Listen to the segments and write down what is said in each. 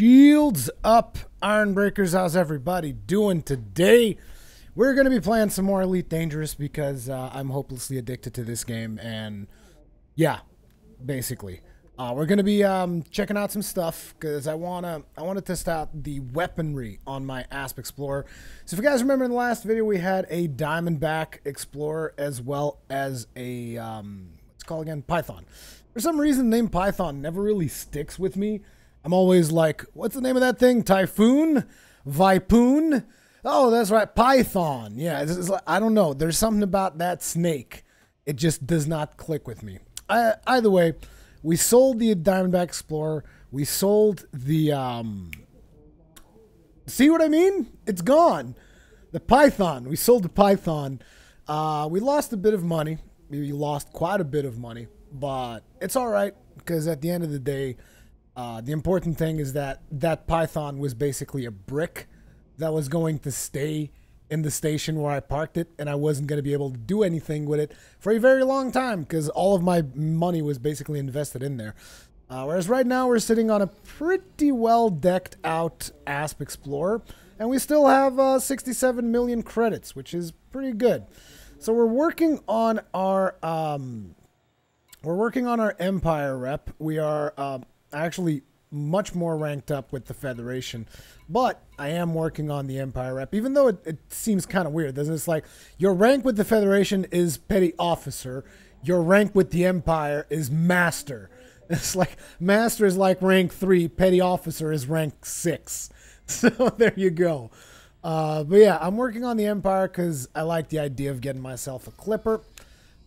Shields up, Iron Breakers. How's everybody doing today? We're going to be playing some more Elite Dangerous because I'm hopelessly addicted to this game. And yeah, basically. We're going to be checking out some stuff because I want to test out the weaponry on my Asp Explorer. So if you guys remember in the last video, we had a Diamondback Explorer as well as a, what's it called again? Python. For some reason, the name Python never really sticks with me. I'm always like, what's the name of that thing? Typhoon? Vipoon? Oh, that's right, Python. Yeah, it's like, I don't know. There's something about that snake. It just does not click with me. Either way, we sold the Diamondback Explorer. We sold the, see what I mean? It's gone. The Python. We sold the Python. We lost a bit of money. We lost quite a bit of money. But it's all right, because at the end of the day, the important thing is that that Python was basically a brick that was going to stay in the station where I parked it, and I wasn't going to be able to do anything with it for a very long time because all of my money was basically invested in there. Whereas right now we're sitting on a pretty well decked out Asp Explorer, and we still have 67 million credits, which is pretty good. So we're working on our Empire rep. We are actually much more ranked up with the Federation, but I am working on the Empire rep, even though it seems kind of weird, doesn't it? It's like your rank with the Federation is Petty Officer, your rank with the Empire is Master. It's like Master is like rank 3, Petty Officer is rank 6. So there you go. But yeah, I'm working on the Empire because I like the idea of getting myself a Clipper.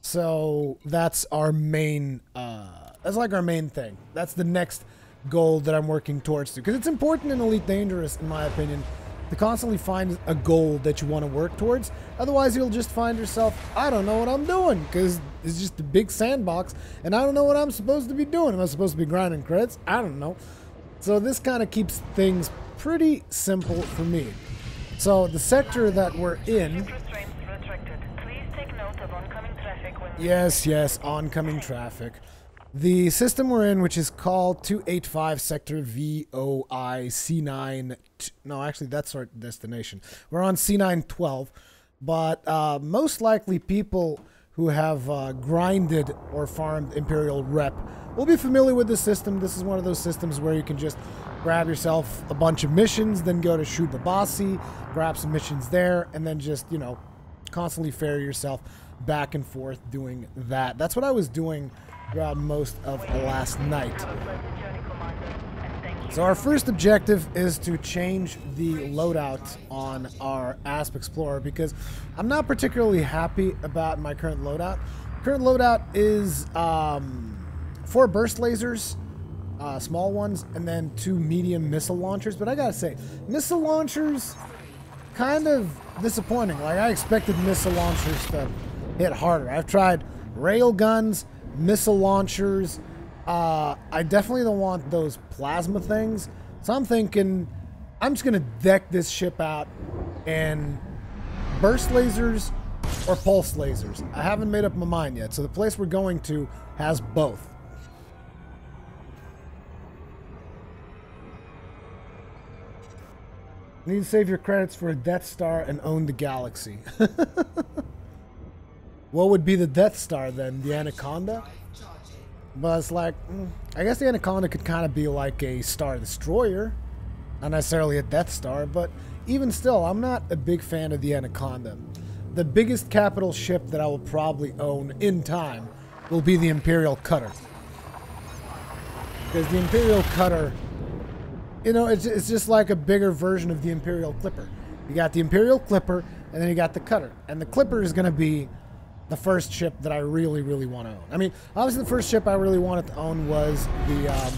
So that's our main, that's like our main thing. That's the next goal that I'm working towards to. Because it's important in Elite Dangerous, in my opinion, to constantly find a goal that you want to work towards. Otherwise, you'll just find yourself, I don't know what I'm doing, because it's just a big sandbox, and I don't know what I'm supposed to be doing. Am I supposed to be grinding credits? I don't know. So this kind of keeps things pretty simple for me. So the sector that we're in... Yes, oncoming traffic. The system we're in, which is called 285 Sector VOI C9... No, actually, that's our destination. We're on C912, but most likely people who have grinded or farmed Imperial Rep will be familiar with the system. This is one of those systems where you can just grab yourself a bunch of missions, then go to Shubabasi, grab some missions there, and then just, you know, constantly ferry yourself back and forth doing that. That's what I was doing throughout most of last night. So our first objective is to change the loadout on our Asp Explorer because I'm not particularly happy about my current loadout. Current loadout is 4 burst lasers, small ones, and then 2 medium missile launchers. But I gotta say, missile launchers kind of disappointing. Like, I expected missile launchers to hit harder. I've tried rail guns, missile launchers. I definitely don't want those plasma things. So I'm thinking I'm just going to deck this ship out in burst lasers or pulse lasers. I haven't made up my mind yet. So the place we're going to has both. Need to save your credits for a Death Star and own the galaxy. What would be the Death Star then? The Anaconda? But it's like, I guess the Anaconda could kind of be like a Star Destroyer. Not necessarily a Death Star, but even still, I'm not a big fan of the Anaconda. The biggest capital ship that I will probably own in time will be the Imperial Cutter. Because the Imperial Cutter, you know, it's just like a bigger version of the Imperial Clipper. You got the Imperial Clipper, and then you got the Cutter. And the Clipper is going to be the first ship that I really, really want to own. I mean, obviously the first ship I really wanted to own was the, I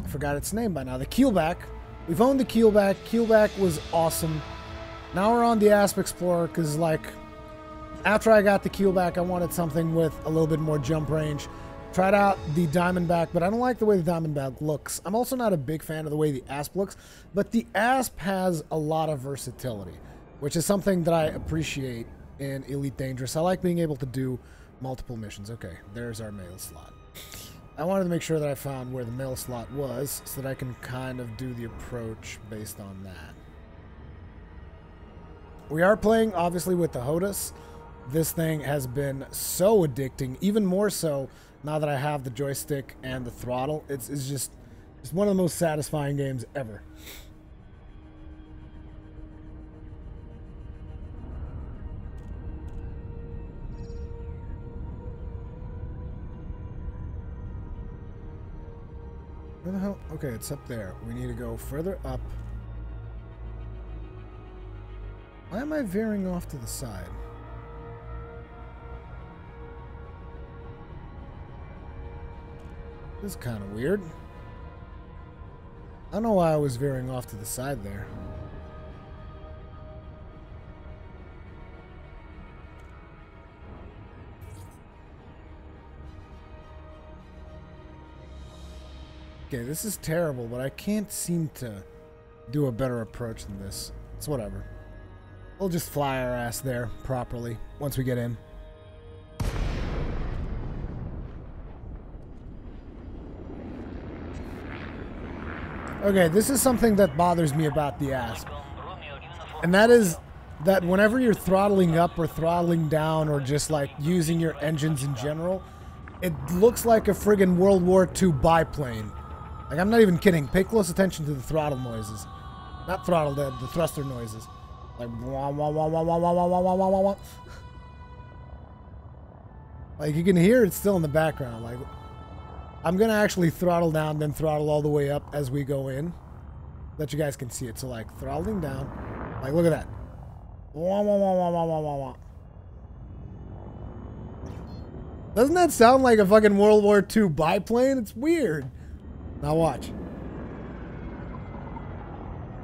forgot its name by now, the Keelback. We've owned the Keelback. Keelback was awesome. Now we're on the Asp Explorer because, like, after I got the Keelback, I wanted something with a little bit more jump range. Tried out the Diamondback, but I don't like the way the Diamondback looks. I'm also not a big fan of the way the Asp looks, but the Asp has a lot of versatility, which is something that I appreciate in Elite Dangerous. I like being able to do multiple missions. Okay, there's our mail slot. I wanted to make sure that I found where the mail slot was so that I can kind of do the approach based on that. We are playing, obviously, with the Hotas. This thing has been so addicting, even more so now that I have the joystick and the throttle. It's just one of the most satisfying games ever. Where the hell? Okay, it's up there. We need to go further up. Why am I veering off to the side? This is kind of weird. I don't know why I was veering off to the side there. Okay, this is terrible, but I can't seem to do a better approach than this. It's whatever. We'll just fly our ass there properly once we get in. Okay, this is something that bothers me about the Asp. And that is that whenever you're throttling up or throttling down or just like using your engines in general, it looks like a friggin' World War II biplane. Like, I'm not even kidding. Pay close attention to the throttle noises. Not throttle, the thruster noises. Like, wah, wah, wah, wah, wah, wah, wah, wah, wah, wah, wah. Like, you can hear it still in the background. Like, I'm going to actually throttle down, then throttle all the way up as we go in. That you guys can see it. So, like, throttling down. Like, look at that. Wah, wah, wah, wah, wah, wah, wah, wah. Doesn't that sound like a fucking World War II biplane? It's weird. Now watch.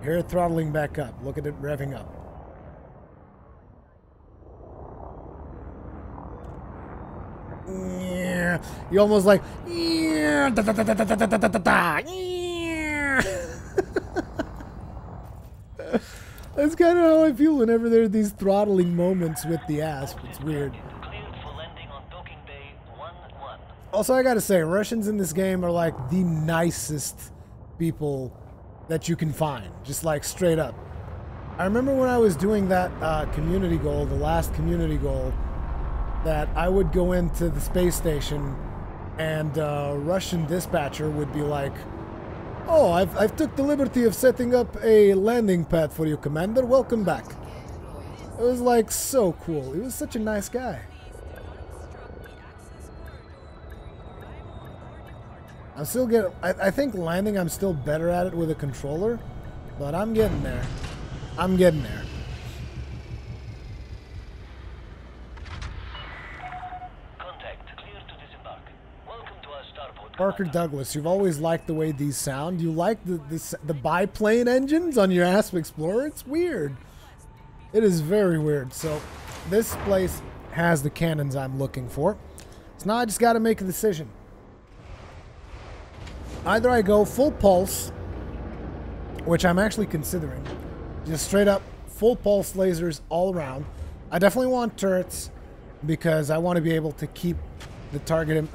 Hear it throttling back up. Look at it revving up. Yeah. You almost like. Yeah. Da, da, da, da, da, da, da, da, da, da. Yeah. That's kind of how I feel whenever there are these throttling moments with the Asp. It's weird. Also, I gotta say, Russians in this game are like the nicest people that you can find. Just like straight up. I remember when I was doing that community goal, the last community goal, that I would go into the space station and Russian dispatcher would be like, "Oh, I've took the liberty of setting up a landing pad for you, Commander. Welcome back." It was like so cool. He was such a nice guy. I'm still getting... I think landing I'm still better at it with a controller, but I'm getting there. I'm getting there. Contact clear to disembark. Welcome to our starport. Parker Douglas, you've always liked the way these sound. You like the biplane engines on your Asp Explorer? It's weird. It is very weird. So this place has the cannons I'm looking for. So now I just got to make a decision. Either I go full pulse, which I'm actually considering, just straight up full pulse lasers all around. I definitely want turrets because I want to be able to keep the target,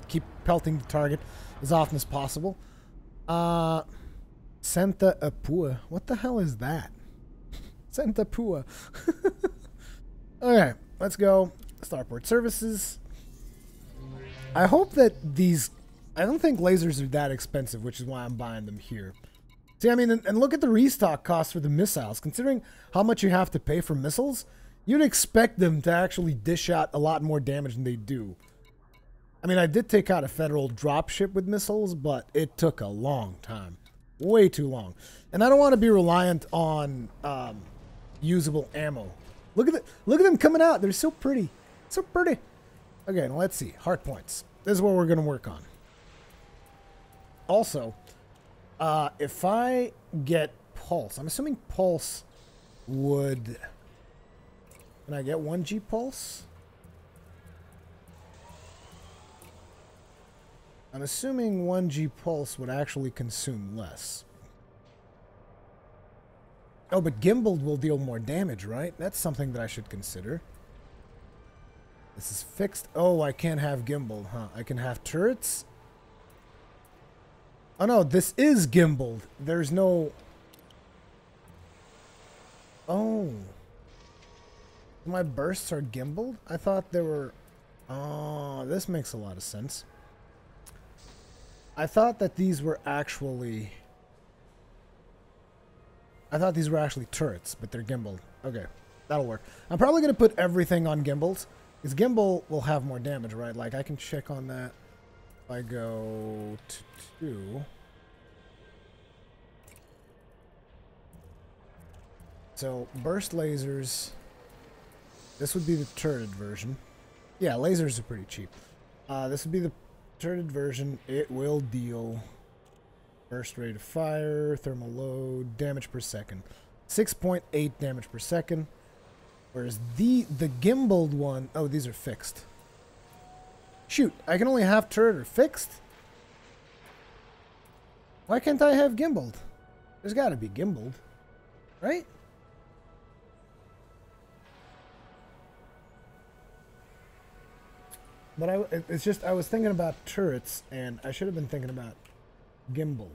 keep pelting the target as often as possible. Santa Apua. What the hell is that? Santa Apua. Okay, let's go. Starport services. I hope that these... I don't think lasers are that expensive, which is why I'm buying them here. See, I mean, and look at the restock cost for the missiles. Considering how much you have to pay for missiles, you'd expect them to actually dish out a lot more damage than they do. I mean, I did take out a federal dropship with missiles, but it took a long time. Way too long. And I don't want to be reliant on usable ammo. Look at them coming out. They're so pretty. So pretty. Okay, now let's see. Heart points. This is what we're going to work on. Also, if I get pulse, I'm assuming pulse would... Can I get 1G pulse? I'm assuming 1G pulse would actually consume less. Oh, but gimbaled will deal more damage, right? That's something that I should consider. This is fixed. Oh, I can't have gimbaled, huh? I can have turrets Oh no, this is gimbaled. There's no... Oh. My bursts are gimbaled? I thought they were... Oh, this makes a lot of sense. I thought that these were actually... I thought these were actually turrets, but they're gimbaled. Okay, that'll work. I'm probably going to put everything on gimbals, because gimbal will have more damage, right? Like, I can check on that. If I go to 2... So, burst lasers... This would be the turreted version. Yeah, lasers are pretty cheap. This would be the turreted version. It will deal burst rate of fire, thermal load, damage per second. 6.8 damage per second. Whereas the gimbaled one... Oh, these are fixed. Shoot, I can only have turret or fixed? Why can't I have gimbaled? There's got to be gimbaled. Right? But it's just, I was thinking about turrets, and I should have been thinking about gimbaled.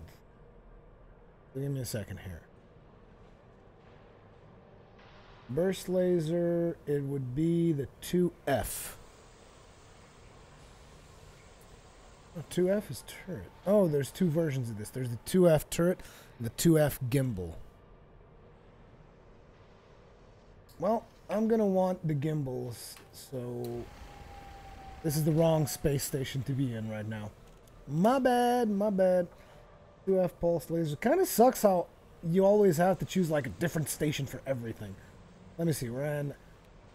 So give me a second here. Burst laser, it would be the 2F. Oh, 2F is turret. Oh, there's two versions of this. There's the 2F turret and the 2F gimbal. Well, I'm going to want the gimbals, so... This is the wrong space station to be in right now. My bad, my bad. 2F pulse laser. Kind of sucks how you always have to choose like a different station for everything. Let me see. We're in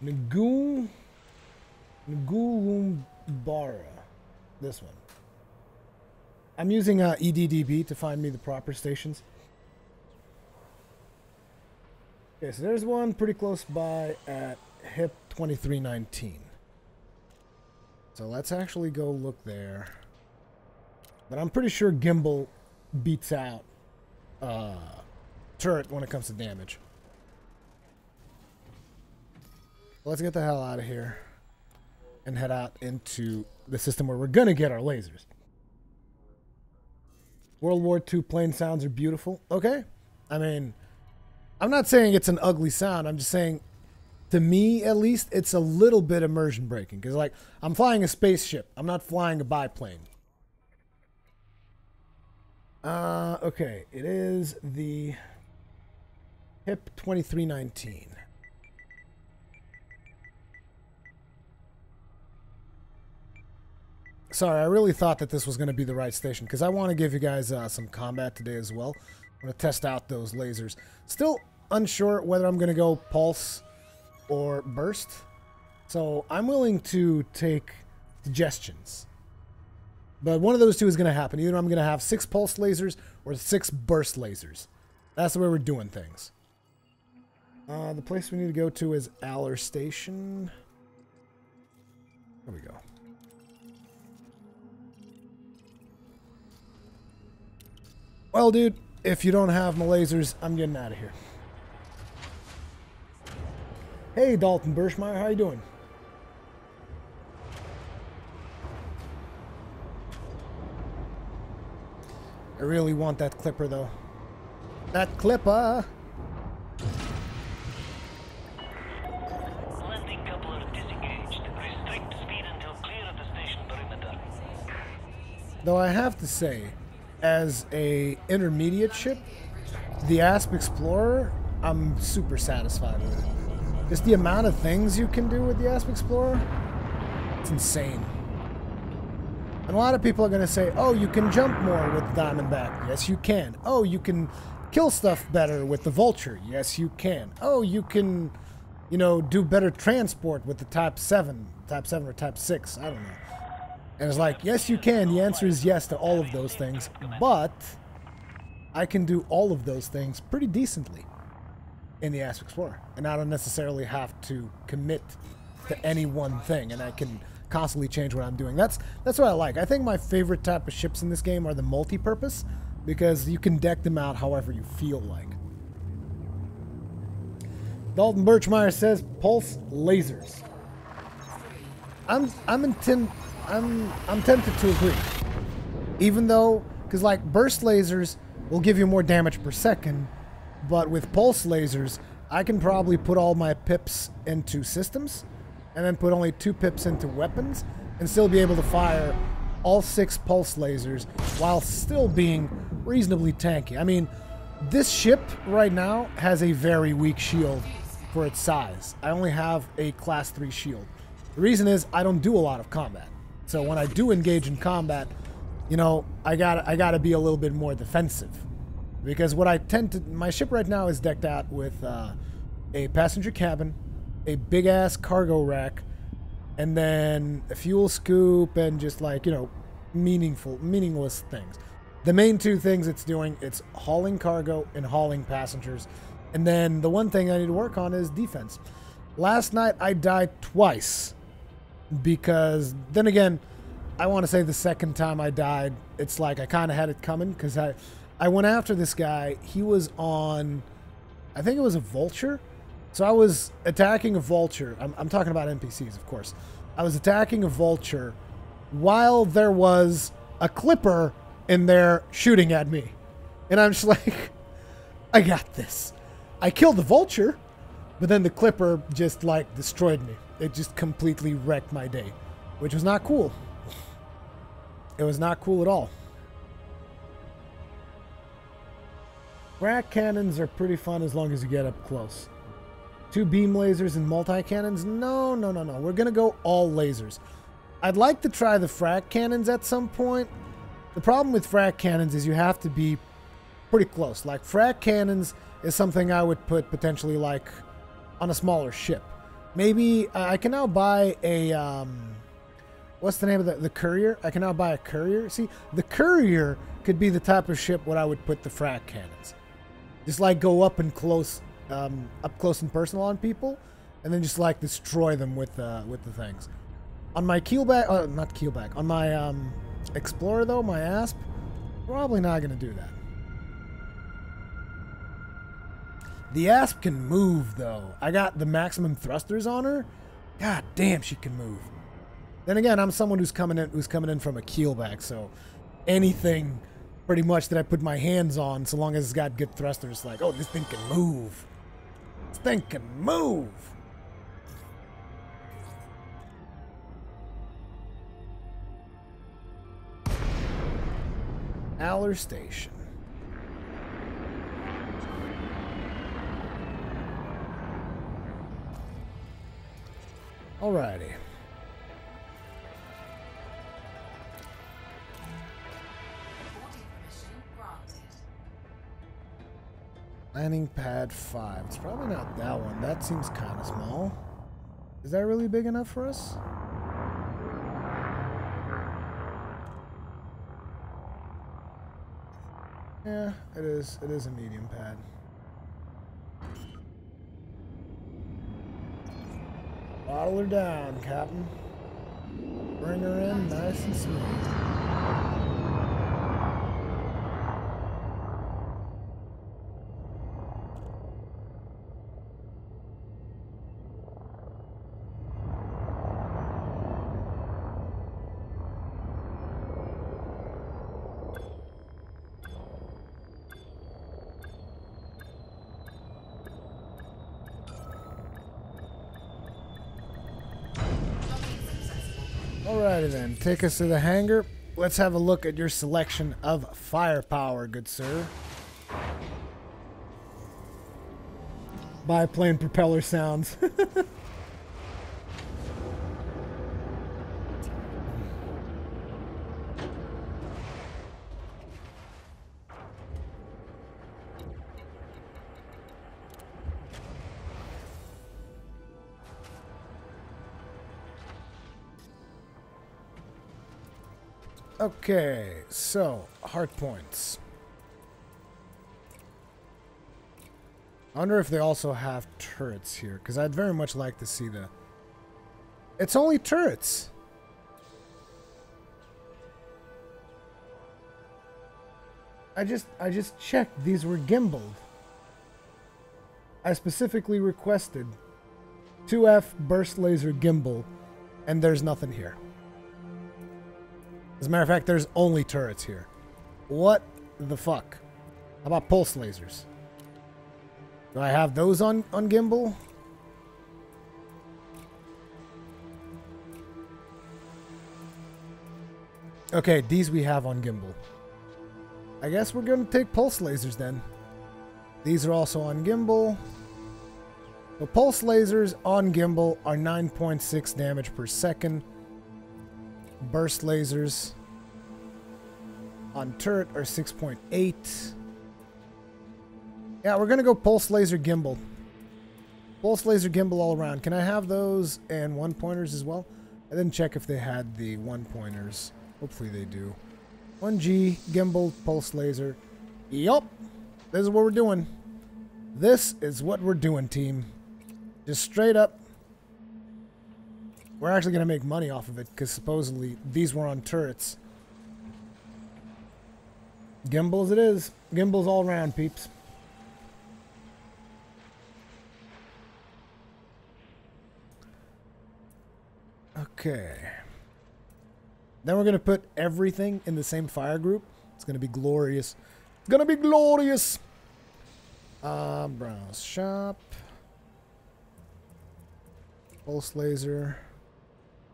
Ngumbara. This one. I'm using EDDB to find me the proper stations. Okay, so there's one pretty close by at HIP 2319. So let's actually go look there. But I'm pretty sure gimbal beats out turret when it comes to damage. Let's get the hell out of here and head out into the system where we're going to get our lasers. World War II plane sounds are beautiful. Okay. I mean, I'm not saying it's an ugly sound. I'm just saying, to me, at least, it's a little bit immersion breaking. Because, like, I'm flying a spaceship. I'm not flying a biplane. Okay. It is the HIP 2319. Sorry, I really thought that this was going to be the right station. Because I want to give you guys some combat today as well. I'm going to test out those lasers. Still unsure whether I'm going to go pulse or burst. So I'm willing to take suggestions. But one of those two is going to happen. Either I'm going to have 6 pulse lasers or 6 burst lasers. That's the way we're doing things. The place we need to go to is Aller Station. There we go. Well, dude, if you don't have my lasers, I'm getting out of here. Hey, Dalton Birschmeyer, how you doing? I really want that clipper, though. That clipper! Landing coupler disengaged. Restrict speed until clear of the station perimeter. Though I have to say, as a intermediate ship, the Asp Explorer, I'm super satisfied with it. Just the amount of things you can do with the Asp Explorer, it's insane. And a lot of people are going to say, oh, you can jump more with the Diamondback. Yes, you can. Oh, you can kill stuff better with the Vulture. Yes, you can. Oh, you can, you know, do better transport with the Type 7 or Type 6. I don't know. And it's like, yes, you can. The answer is yes to all of those things. But I can do all of those things pretty decently in the Asp Explorer. And I don't necessarily have to commit to any one thing. And I can constantly change what I'm doing. That's what I like. I think my favorite type of ships in this game are the multi-purpose, because you can deck them out however you feel like. Dalton Birchmeyer says pulse lasers. I'm tempted to agree. Even though Because, like, burst lasers will give you more damage per second, but with pulse lasers, I can probably put all my pips into systems and then put only 2 pips into weapons and still be able to fire all 6 pulse lasers while still being reasonably tanky. I mean, this ship right now has a very weak shield for its size. I only have a class 3 shield. The reason is I don't do a lot of combat. So when I do engage in combat, you know, I gotta be a little bit more defensive. Because what I tend to... My ship right now is decked out with a passenger cabin, a big-ass cargo rack, and then a fuel scoop and just, like, you know, meaningless things. The main 2 things it's doing, it's hauling cargo and hauling passengers. And then the one thing I need to work on is defense. Last night I died twice because, then again, I want to say the second time I died, it's like I kind of had it coming because I went after this guy. He was on, I think it was a vulture. So I was attacking a vulture. I'm talking about NPCs, of course. I was attacking a vulture while there was a clipper in there shooting at me. And I'm just like, I got this. I killed the vulture, but then the clipper just, like, destroyed me. It just completely wrecked my day, which was not cool. It was not cool at all. Rack cannons are pretty fun as long as you get up close. 2 beam lasers and multi-cannons? No. We're going to go all lasers. I'd like to try the frag cannons at some point. The problem with frag cannons is you have to be pretty close. Like, frag cannons is something I would put potentially, like, on a smaller ship. Maybe I can now buy a... what's the name of the courier? I can now buy a courier. See, the courier could be the type of ship where I would put the frag cannons. Just, like, go up close and personal on people, and then just, like, destroy them with the things. On my keelback, not keelback, on my explorer though, my asp, probably not gonna do that. The asp can move though. I got the maximum thrusters on her. God damn, she can move. Then again, I'm someone who's coming in from a keelback, so anything pretty much that I put my hands on, so long as it's got good thrusters, like, oh, this thing can move. This thing can move. Aller Station. Alrighty. Landing pad 5. It's probably not that one. That seems kind of small. Is that really big enough for us? Yeah, it is. It is a medium pad. Bottle her down, Captain. Bring her in nice and smooth. Alrighty then, take us to the hangar. Let's have a look at your selection of firepower, good sir. Biplane propeller sounds. Okay, so, hard points. I wonder if they also have turrets here, because I'd very much like to see the... It's only turrets! I just checked, these were gimbaled. I specifically requested 2F burst laser gimbal, and there's nothing here. As a matter of fact, there's only turrets here. What the fuck? How about pulse lasers? Do I have those on gimbal? Okay, these we have on gimbal. I guess we're going to take pulse lasers then. These are also on gimbal. The pulse lasers on gimbal are 9.6 damage per second. Burst lasers on turret are 6.8. Yeah, we're going to go pulse laser gimbal. Pulse laser gimbal all around. Can I have those and one pointers as well? I didn't check if they had the one pointers. Hopefully they do. 1G, gimbal, pulse laser. Yup. This is what we're doing. This is what we're doing, team. Just straight up. We're actually going to make money off of it because supposedly these were on turrets. Gimbals it is. Gimbals all around, peeps. Okay. Then we're going to put everything in the same fire group. It's going to be glorious. It's going to be glorious. Browse shop. Pulse laser.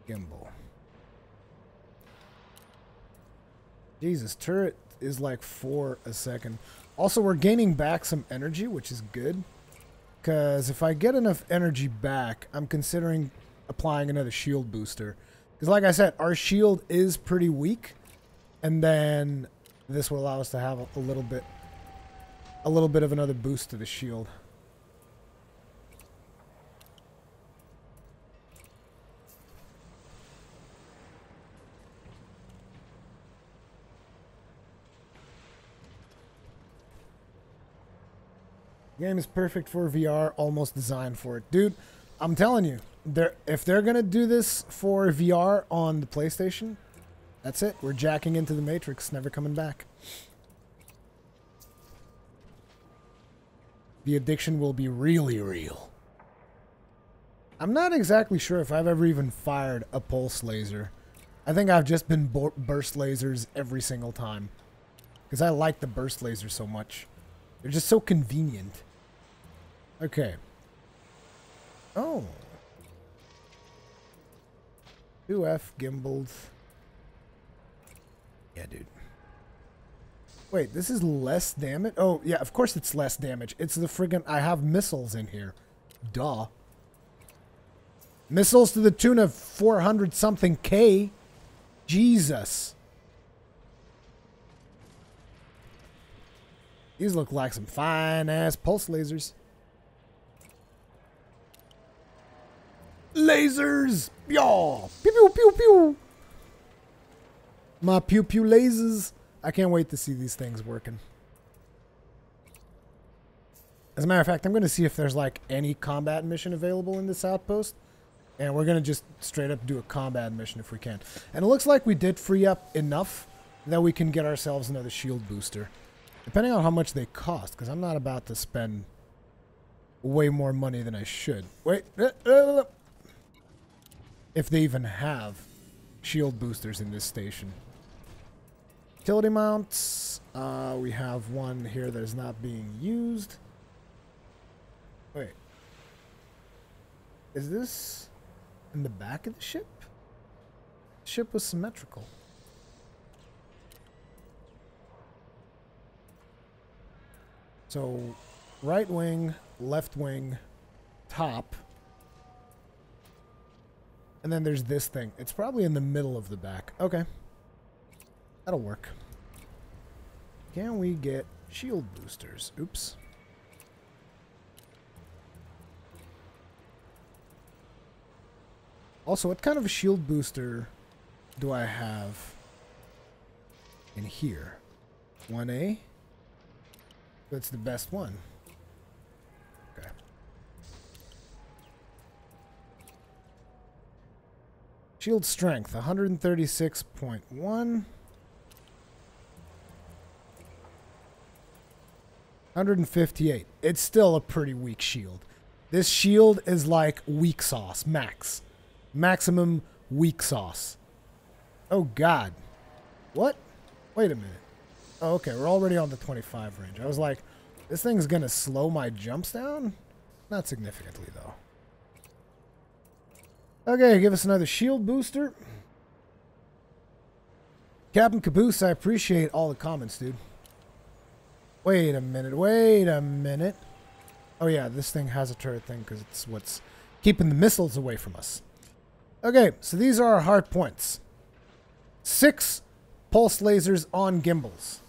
Gimbal. Jesus, turret is like 4 a second. Also, we're gaining back some energy, which is good. Because if I get enough energy back, I'm considering applying another shield booster. Because like I said, our shield is pretty weak. And then this will allow us to have a little bit of another boost to the shield. Game is perfect for VR, almost designed for it. Dude, I'm telling you, if they're going to do this for VR on the PlayStation, that's it. We're jacking into the Matrix, never coming back. The addiction will be really real. I'm not exactly sure if I've ever even fired a pulse laser. I think I've just been burst lasers every single time. Because I like the burst lasers so much. They're just so convenient. Okay. Oh. 2F gimbaled. Yeah, dude. Wait, this is less damage? Oh, yeah, of course it's less damage. It's the friggin' I have missiles in here. Duh. Missiles to the tune of 400 something K. Jesus. These look like some fine-ass pulse lasers. Lasers! Yaw! Pew pew pew pew! My pew pew lasers. I can't wait to see these things working. As a matter of fact, I'm going to see if there's like any combat mission available in this outpost. And we're going to just straight up do a combat mission if we can. And it looks like we did free up enough that we can get ourselves another shield booster. Depending on how much they cost, because I'm not about to spend way more money than I should. Wait. If they even have shield boosters in this station. Utility mounts. We have one here that is not being used. Wait. Is this in the back of the ship? The ship was symmetrical. So, right wing, left wing, top. And then there's this thing. It's probably in the middle of the back. Okay. That'll work. Can we get shield boosters? Oops. Also, what kind of a shield booster do I have in here? 1A? That's the best one. Okay. Shield strength, 136.1. 158. It's still a pretty weak shield. This shield is like weak sauce, max. Maximum weak sauce. Oh, God. What? Wait a minute. Oh, okay, we're already on the 25 range. I was like, this thing's gonna slow my jumps down? Not significantly, though. Okay, give us another shield booster. Captain Caboose, I appreciate all the comments, dude. Wait a minute, wait a minute. Oh yeah, this thing has a turret thing because it's what's keeping the missiles away from us. Okay, so these are our hard points. 6 pulse lasers on gimbals.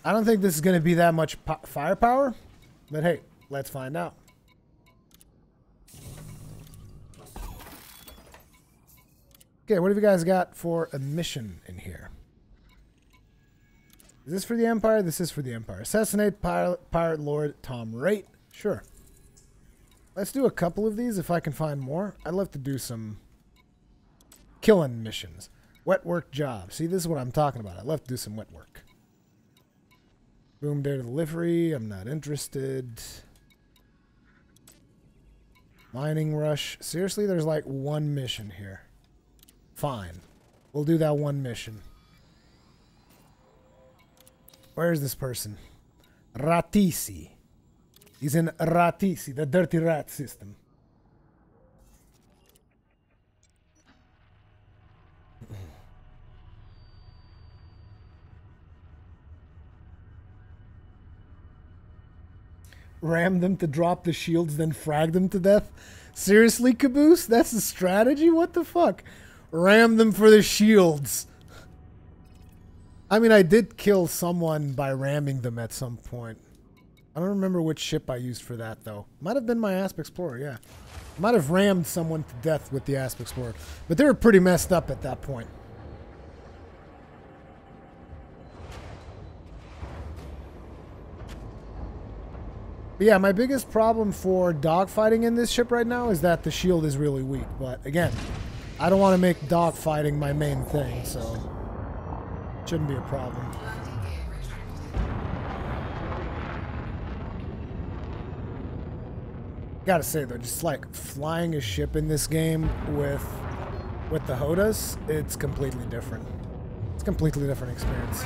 I don't think this is going to be that much firepower, but hey, let's find out. Okay, what have you guys got for a mission in here? Is this for the Empire? This is for the Empire. Assassinate Pirate Lord Tom Raitt. Sure. Let's do a couple of these if I can find more. I'd love to do some killing missions. Wet work job. See, this is what I'm talking about. I'd love to do some wet work. Boom data delivery. I'm not interested. Mining rush. Seriously, there's like one mission here. Fine. We'll do that one mission. Where is this person? Ratisi. He's in Ratisi, the dirty rat system. Ram them to drop the shields, then frag them to death? Seriously, Caboose? That's the strategy? What the fuck? Ram them for the shields. I mean, I did kill someone by ramming them at some point. I don't remember which ship I used for that, though. Might have been my Asp Explorer, yeah. Might have rammed someone to death with the Asp Explorer. But they were pretty messed up at that point. But yeah, my biggest problem for dogfighting in this ship right now is that the shield is really weak. But again, I don't want to make dogfighting my main thing, so it shouldn't be a problem. Gotta say though, just like flying a ship in this game with the Hotas, it's completely different. It's a completely different experience.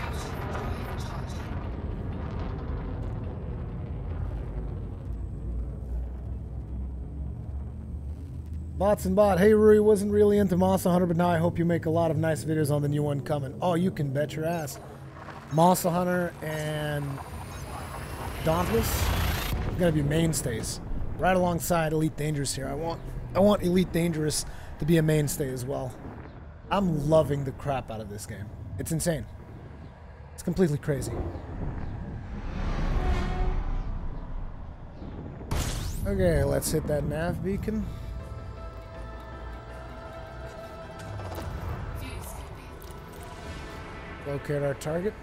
Bots and Bot, hey Rui, wasn't really into Monster Hunter, but now I hope you make a lot of nice videos on the new one coming. Oh, you can bet your ass. Monster Hunter and Dauntless are gonna be mainstays. Right alongside Elite Dangerous here. I want Elite Dangerous to be a mainstay as well. I'm loving the crap out of this game. It's insane. It's completely crazy. Okay, let's hit that nav beacon. Locate our target.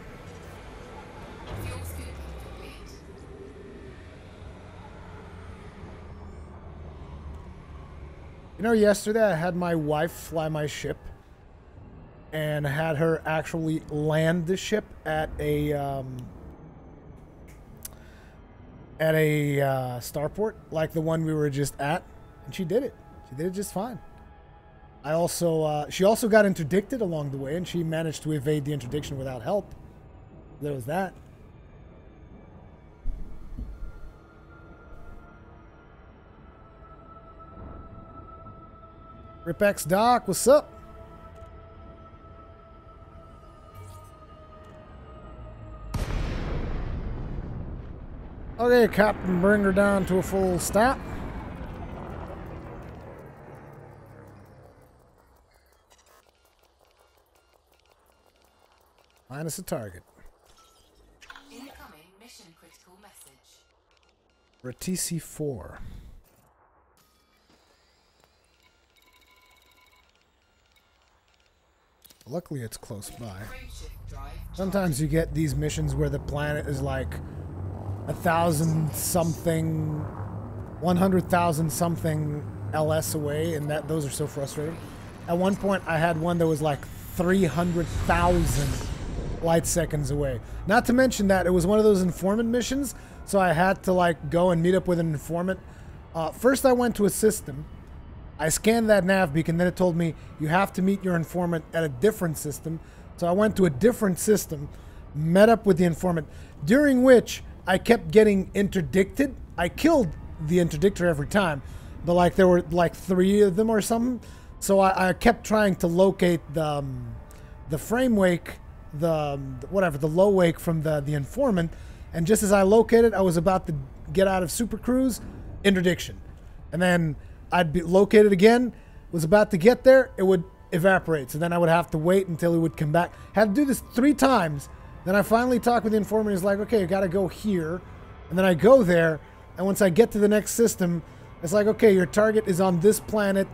You know, yesterday I had my wife fly my ship and I had her actually land the ship at a starport like the one we were just at, and she did it. She did it just fine. I also she also got interdicted along the way, and she managed to evade the interdiction without help. There was that. Ripex Doc, what's up? Okay, Captain, bring her down to a full stop. Minus a target. Incoming mission critical message. Ratisi 4. Luckily, it's close by. Sometimes you get these missions where the planet is like 1,000 something, 100,000 something LS away, and those are so frustrating. At one point, I had one that was like 300,000 light seconds away. Not to mention that it was one of those informant missions, so I had to like go and meet up with an informant. First, I went to a system. I scanned that nav beacon, then it told me you have to meet your informant at a different system So I went to a different system, met up with the informant, during which I kept getting interdicted. I killed the interdictor every time, but like there were like 3 of them or something. So I kept trying to locate the frame wake, the low wake from the informant, and just as I located, I was about to get out of Super Cruise, interdiction, and then I'd be located again, was about to get there, it would evaporate, so then I would have to wait until he would come back. Had to do this 3 times. Then I finally talked with the informant. He's like, okay, you got to go here, and then I go there, and once I get to the next system, it's like, okay, your target is on this planet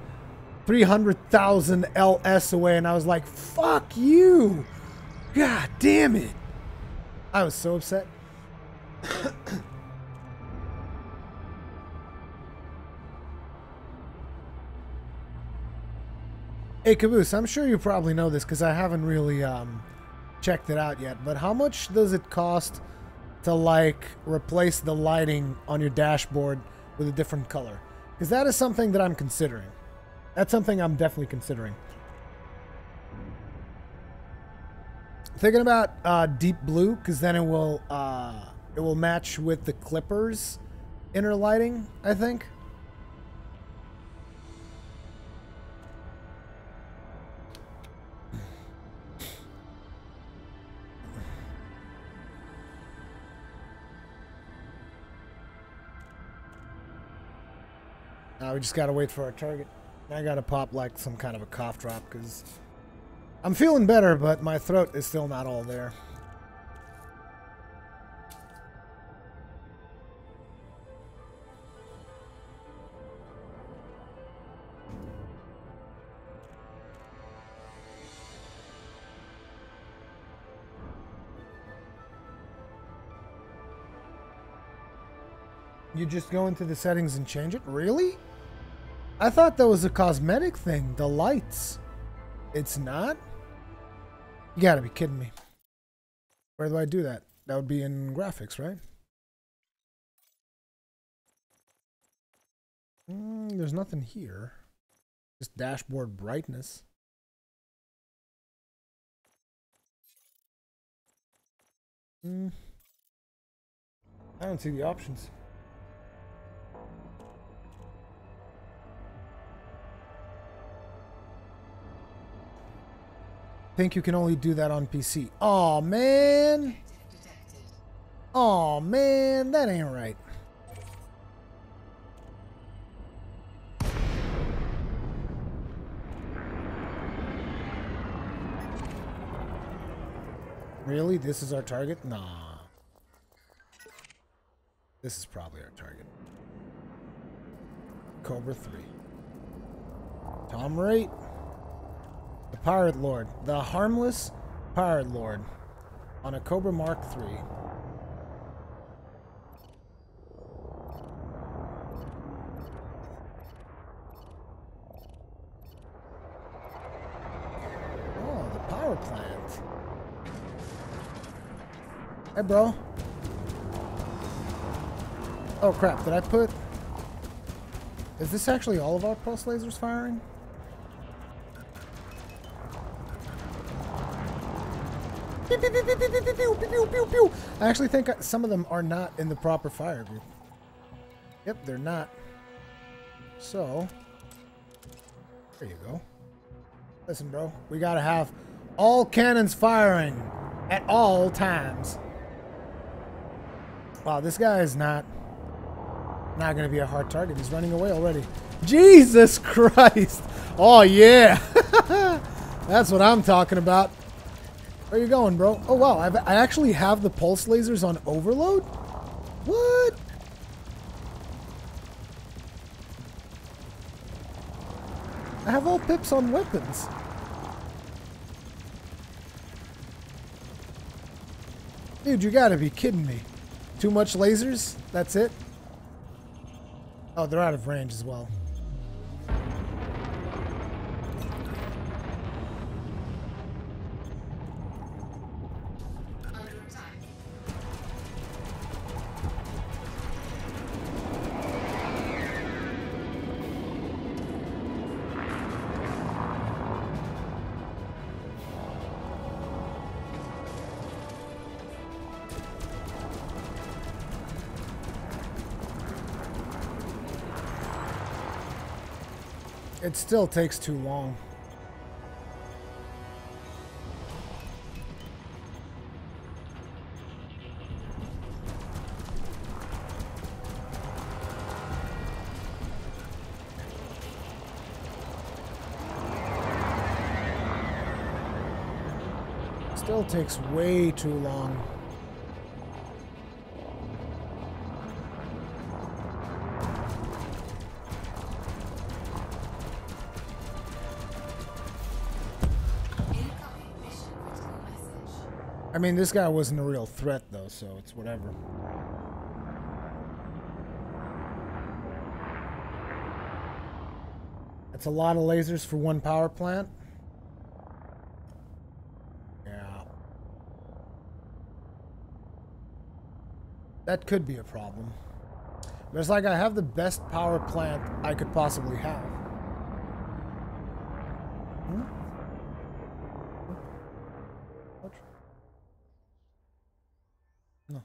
300,000 LS away, and I was like, fuck you, god damn it. I was so upset. Hey, Caboose, I'm sure you probably know this because I haven't really checked it out yet, but how much does it cost to, like, replace the lighting on your dashboard with a different color? Because that is something that I'm considering. That's something I'm definitely considering. Thinking about deep blue, because then it will match with the Clippers inner lighting, I think. Now we just gotta wait for our target. I gotta pop like some kind of a cough drop because I'm feeling better, but my throat is still not all there. You just go into the settings and change it? Really? I thought that was a cosmetic thing, the lights. It's not? You gotta be kidding me. Where do I do that? That would be in graphics, right? There's nothing here. Just dashboard brightness. I don't see the options. Think you can only do that on PC. Oh man. Oh man, that ain't right. Really? This is our target? Nah. This is probably our target. Cobra 3. Tom Raitt. The Pirate Lord. The harmless Pirate Lord. On a Cobra Mark III. Oh, the power plant. Hey, bro. Oh, crap. Did I put... Is this actually all of our pulse lasers firing? Pew, pew, pew, pew, pew, pew, pew, pew, pew, pew. I actually think some of them are not in the proper fire group. Yep, they're not. So, there you go. Listen, bro. We gotta have all cannons firing at all times. Wow, this guy is not gonna be a hard target. He's running away already. Jesus Christ! Oh yeah, that's what I'm talking about. Where you going, bro? Oh wow, I actually have the pulse lasers on overload. What? I have all pips on weapons. Dude, you gotta be kidding me. Too much lasers? That's it? Oh, they're out of range as well. It still takes too long. Still takes way too long. I mean, this guy wasn't a real threat, though, so it's whatever. That's a lot of lasers for one power plant. Yeah. That could be a problem. But it's like I have the best power plant I could possibly have. Hmm? What? No.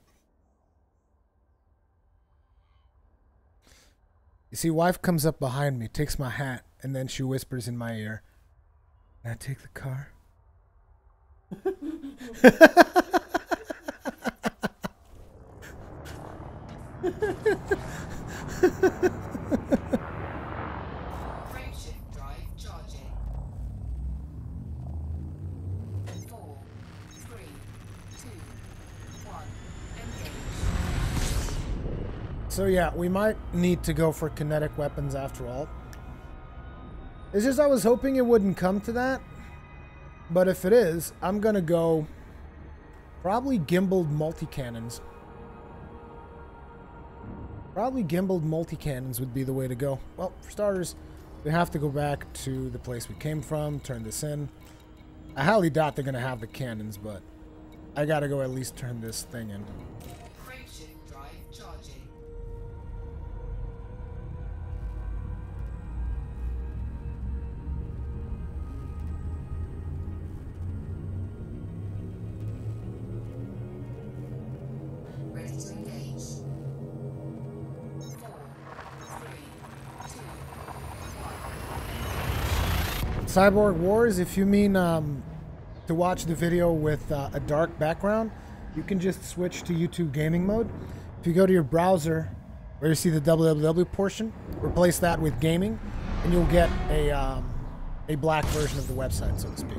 You see, wife comes up behind me, takes my hat, and then she whispers in my ear, "Can I take the car?" Frameshift drive charging. 4, 3, 2, 1. Engage. So yeah, we might need to go for kinetic weapons after all. It's just I was hoping it wouldn't come to that. But if it is, I'm gonna go probably gimbaled multi-cannons. Probably gimbaled multi-cannons would be the way to go. Well, for starters, we have to go back to the place we came from, turn this in. I highly doubt they're gonna have the cannons, but I gotta go at least turn this thing in. Frameshift drive charging. Ready to engage. 4, 3, 2, 1. Cyborg Wars, if you mean to watch the video with a dark background, you can just switch to YouTube gaming mode. If you go to your browser where you see the www portion, replace that with gaming, and you'll get a black version of the website, so to speak.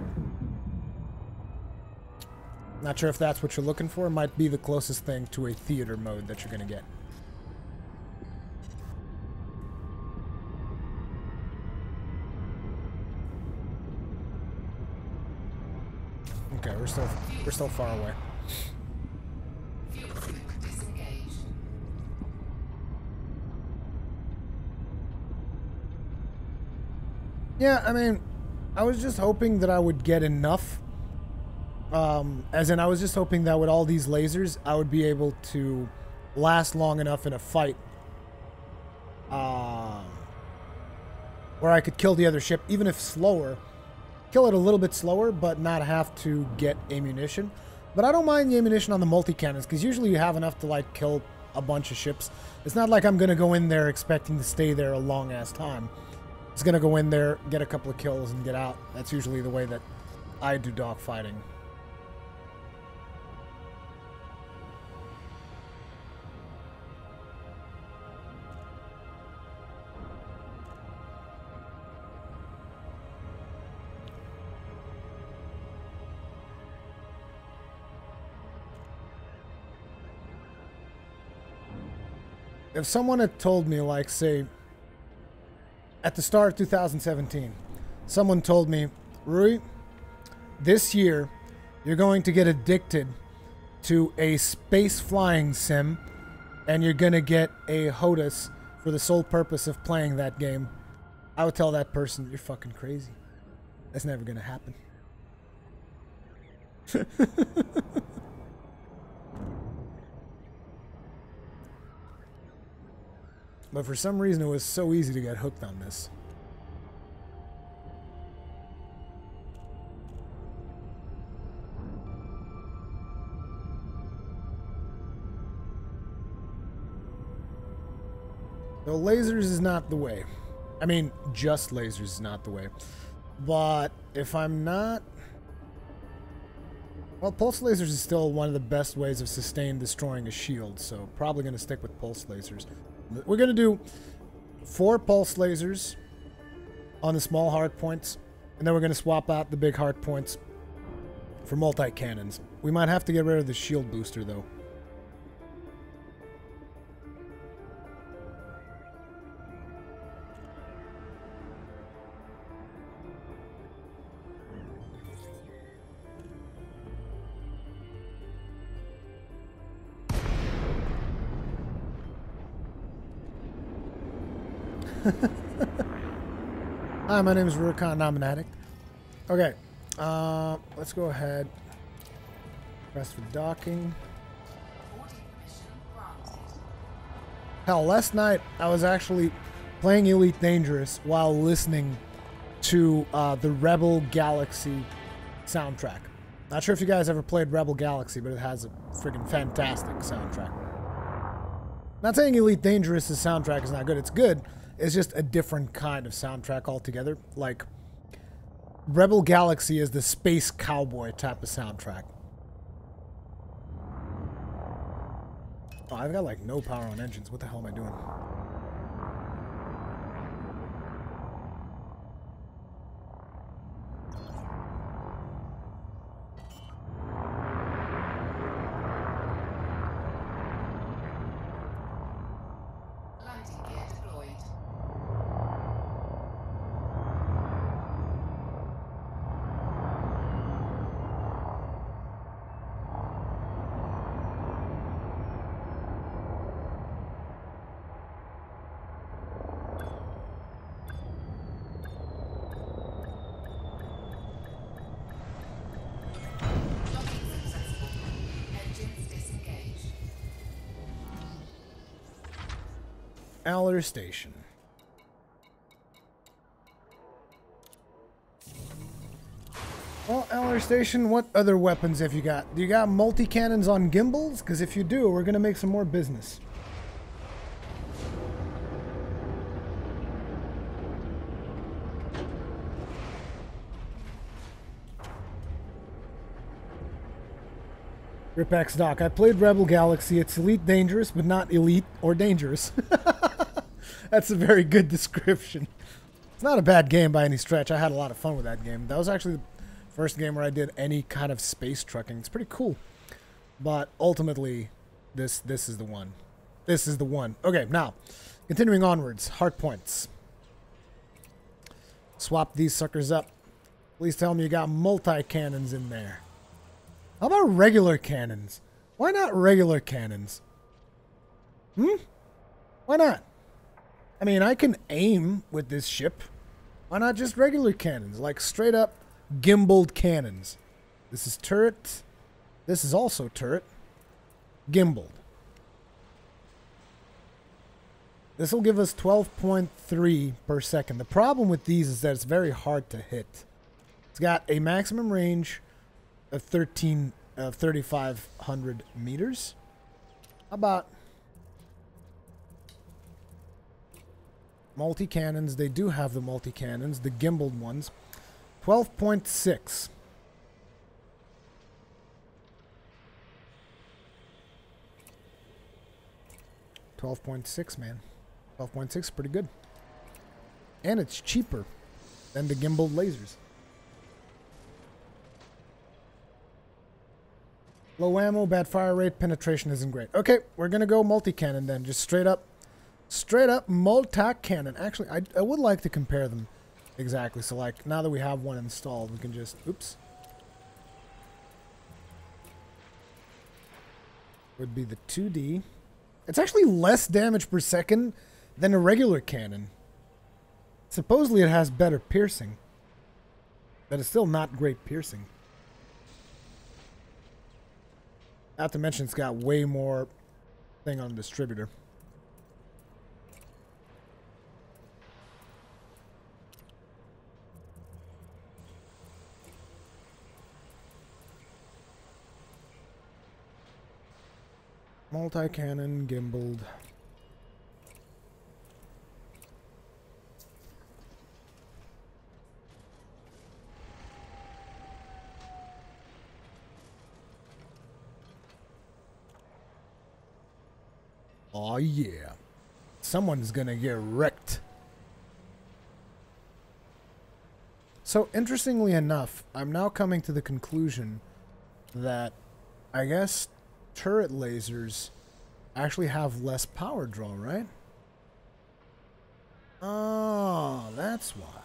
Not sure if that's what you're looking for. It might be the closest thing to a theater mode that you're going to get. Okay, we're still far away. Fuel suit disengaged. Yeah, I mean, I was just hoping that I would get enough. As in, I was just hoping that with all these lasers, I would be able to last long enough in a fight where I could kill the other ship, even if slower. Kill it a little bit slower, but not have to get ammunition. But I don't mind the ammunition on the multi-cannons, because usually you have enough to, like, kill a bunch of ships. It's not like I'm going to go in there expecting to stay there a long-ass time. It's going to go in there, get a couple of kills, and get out. That's usually the way that I do dogfighting. If someone had told me, like, say, at the start of 2017, someone told me, Rui, this year you're going to get addicted to a space flying sim and you're going to get a Hotas for the sole purpose of playing that game, I would tell that person, you're fucking crazy. That's never going to happen. But for some reason, it was so easy to get hooked on this. So lasers is not the way. I mean, just lasers is not the way. But if I'm not... Well, pulse lasers is still one of the best ways of sustained destroying a shield, so probably going to stick with pulse lasers. We're going to do 4 pulse lasers on the small hard points, and then we're going to swap out the big hard points for multi-cannons. We might have to get rid of the shield booster, though. Hi, my name is Rurikhan, and I'm an addict. Okay, let's go ahead. Press for docking. Hell, last night I was actually playing Elite Dangerous while listening to the Rebel Galaxy soundtrack. Not sure if you guys ever played Rebel Galaxy, but it has a freaking fantastic soundtrack. Not saying Elite Dangerous' soundtrack is not good. It's good. It's just a different kind of soundtrack altogether. Like, Rebel Galaxy is the space cowboy type of soundtrack. Oh, I've got, like, no power on engines. What the hell am I doing? Landing gear deployed. Docking successful. Engines disengaged. Aller Station. Well, Aller Station, what other weapons have you got? Do you got multi-cannons on gimbals? Because if you do, we're going to make some more business. Ripex Doc, I played Rebel Galaxy. It's Elite Dangerous, but not elite or dangerous. That's a very good description. It's not a bad game by any stretch. I had a lot of fun with that game. That was actually the first game where I did any kind of space trucking. It's pretty cool. But ultimately, this is the one. This is the one. Okay, now, continuing onwards. Hard points. Swap these suckers up. Please tell me you got multi-cannons in there. How about regular cannons? Why not regular cannons? Why not? I mean, I can aim with this ship. Why not just regular cannons? Like straight up gimbaled cannons. This is turret. This is also turret. Gimbaled. This will give us 12.3 per second. The problem with these is that it's very hard to hit. It's got a maximum range of 3,500 meters. How about multi-cannons? They do have the multi-cannons, the gimbaled ones. 12.6. $12.6, man. 12.6 is pretty good. And it's cheaper than the gimbaled lasers. Low ammo, bad fire rate, penetration isn't great. Okay, we're going to go multi-cannon then. Just straight up multi-cannon. Actually, I would like to compare them exactly. So, like, now that we have one installed, we can just... Oops. Would be the 2D. It's actually less damage per second than a regular cannon. Supposedly it has better piercing. But it's still not great piercing. Not to mention it's got way more thing on the distributor. Multi-cannon, gimbaled. Oh yeah. Someone's gonna get wrecked. So, interestingly enough, I'm now coming to the conclusion that I guess turret lasers actually have less power draw, right? Oh, that's why.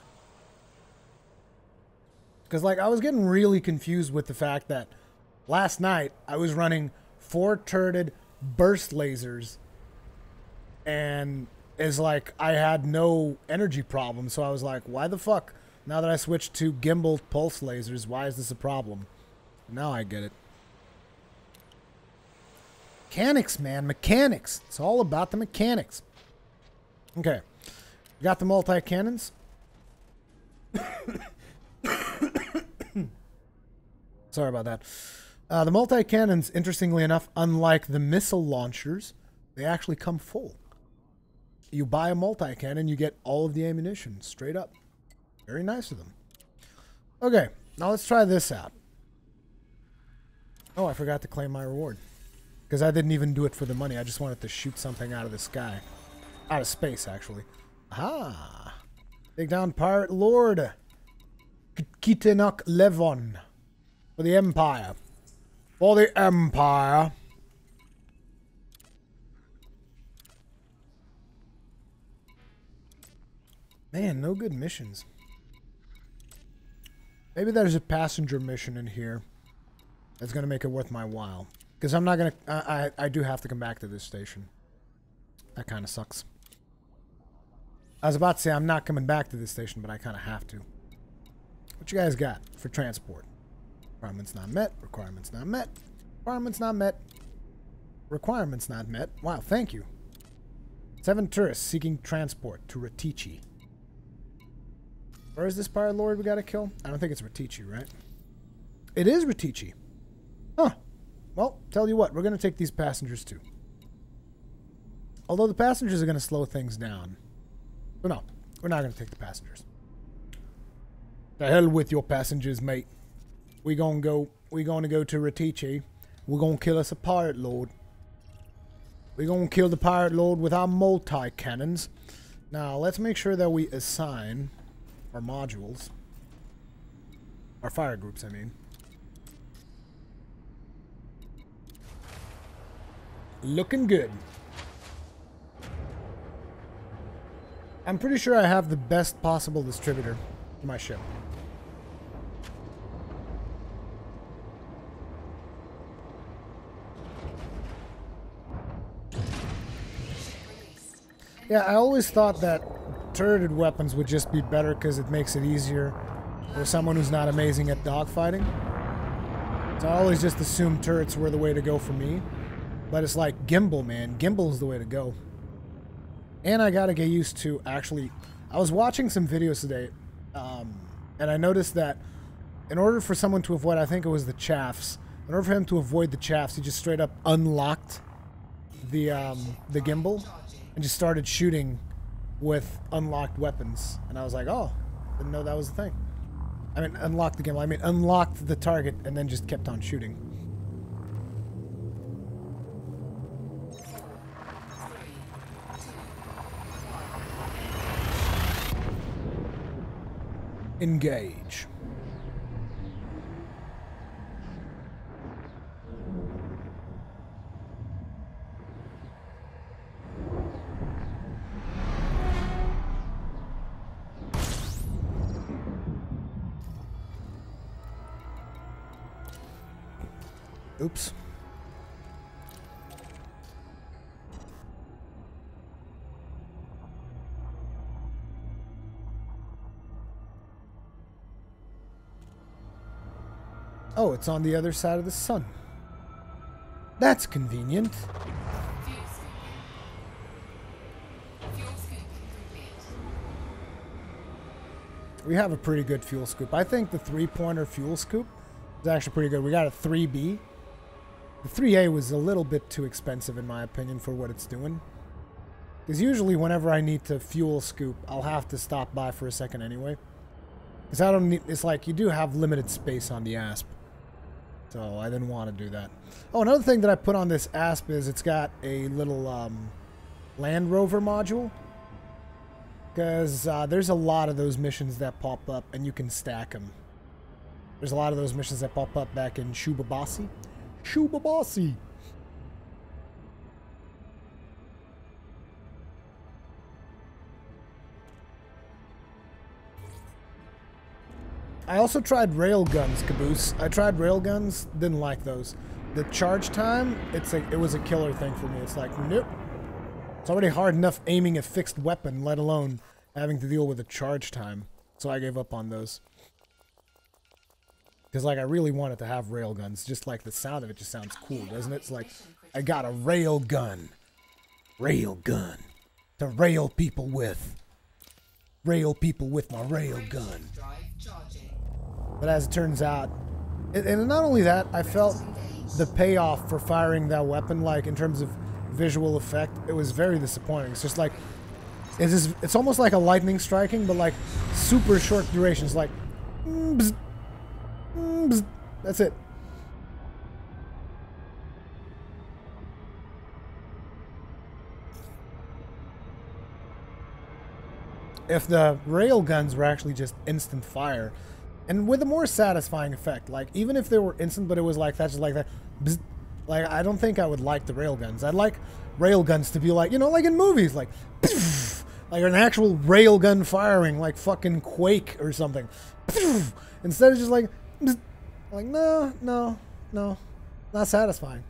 Because, like, I was getting really confused with the fact that last night I was running 4 turreted burst lasers and it's like I had no energy problem. So I was like, why the fuck? Now that I switched to gimbal pulse lasers, why is this a problem? Now I get it. Mechanics, man. Mechanics. It's all about the mechanics. Okay. Got the multi-cannons. Sorry about that. The multi-cannons, interestingly enough, unlike the missile launchers, they actually come full. You buy a multi-cannon, you get all of the ammunition straight up. Very nice of them. Okay, now let's try this out. Oh, I forgot to claim my reward. Because I didn't even do it for the money. I just wanted to shoot something out of the sky. Out of space, actually. Aha! Take down Pirate Lord. Kitenok Levon. For the Empire. For the Empire. Man, no good missions. Maybe there's a passenger mission in here that's going to make it worth my while. Because I'm not going to... I do have to come back to this station. That kind of sucks. I was about to say I'm not coming back to this station, but I kind of have to. What you guys got for transport? Requirements not met. Requirements not met. Requirements not met. Requirements not met. Wow, thank you. 7 tourists seeking transport to Ratici. Where is this Pirate Lord we gotta kill? I don't think it's Ratici, right? It is Ratici. Huh. Well, tell you what, we're gonna take these passengers too. Although the passengers are gonna slow things down. But no, we're not gonna take the passengers. The hell with your passengers, mate. We're gonna go to Ratici. We're gonna kill us a Pirate Lord. We're gonna kill the Pirate Lord with our multi-cannons. Now, let's make sure that we assign our modules. Our fire groups, I mean. Looking good. I'm pretty sure I have the best possible distributor for my ship. Yeah, I always thought that turreted weapons would just be better because it makes it easier for someone who's not amazing at dogfighting. So I always just assumed turrets were the way to go for me. But it's like gimbal, man. Gimbal's the way to go. And I gotta get used to actually... I was watching some videos today, and I noticed that in order for someone to avoid, I think it was the chaffs, in order for him to avoid the chaffs, he just straight up unlocked the gimbal and just started shooting with unlocked weapons. And I was like, oh, didn't know that was the thing. I mean, unlocked the gimbal. I mean, unlocked the target and then just kept on shooting. Engage. Oops. Oh, it's on the other side of the sun. That's convenient. We have a pretty good fuel scoop. I think the 3-pointer fuel scoop is actually pretty good. We got a 3B. The 3A was a little bit too expensive in my opinion for what it's doing. Because usually whenever I need to fuel scoop, I'll have to stop by for a second anyway. Because I don't need, it's like you do have limited space on the ASP. So I didn't want to do that. Oh, another thing that I put on this ASP is it's got a little Land Rover module. Because there's a lot of those missions that pop up, and you can stack them. There's a lot of those missions that pop up back in Shubabasi. Shubabasi! I also tried railguns, Caboose. I tried railguns, didn't like those. The charge time, it was a killer thing for me. It's like, nope. It's already hard enough aiming a fixed weapon, let alone having to deal with the charge time. So I gave up on those. Because, like, I really wanted to have railguns. Just like the sound of it just sounds cool, doesn't it? It's like, I got a railgun. Railgun. To rail people with. Rail people with my railgun. But as it turns out, and not only that, I felt the payoff for firing that weapon, like, in terms of visual effect, it was very disappointing. It's just like, it's almost like a lightning striking, but like super short durations, like, bzz, bzz, that's it. If the rail guns were actually just instant fire, and with a more satisfying effect, like, even if they were instant, but it was like that, just like that, bzz, like, I don't think I would like the railguns. I'd like railguns to be like, you know, like in movies, like, poof, like an actual railgun firing, like fucking Quake or something. Poof, instead of just like, pzz, like, no, not satisfying.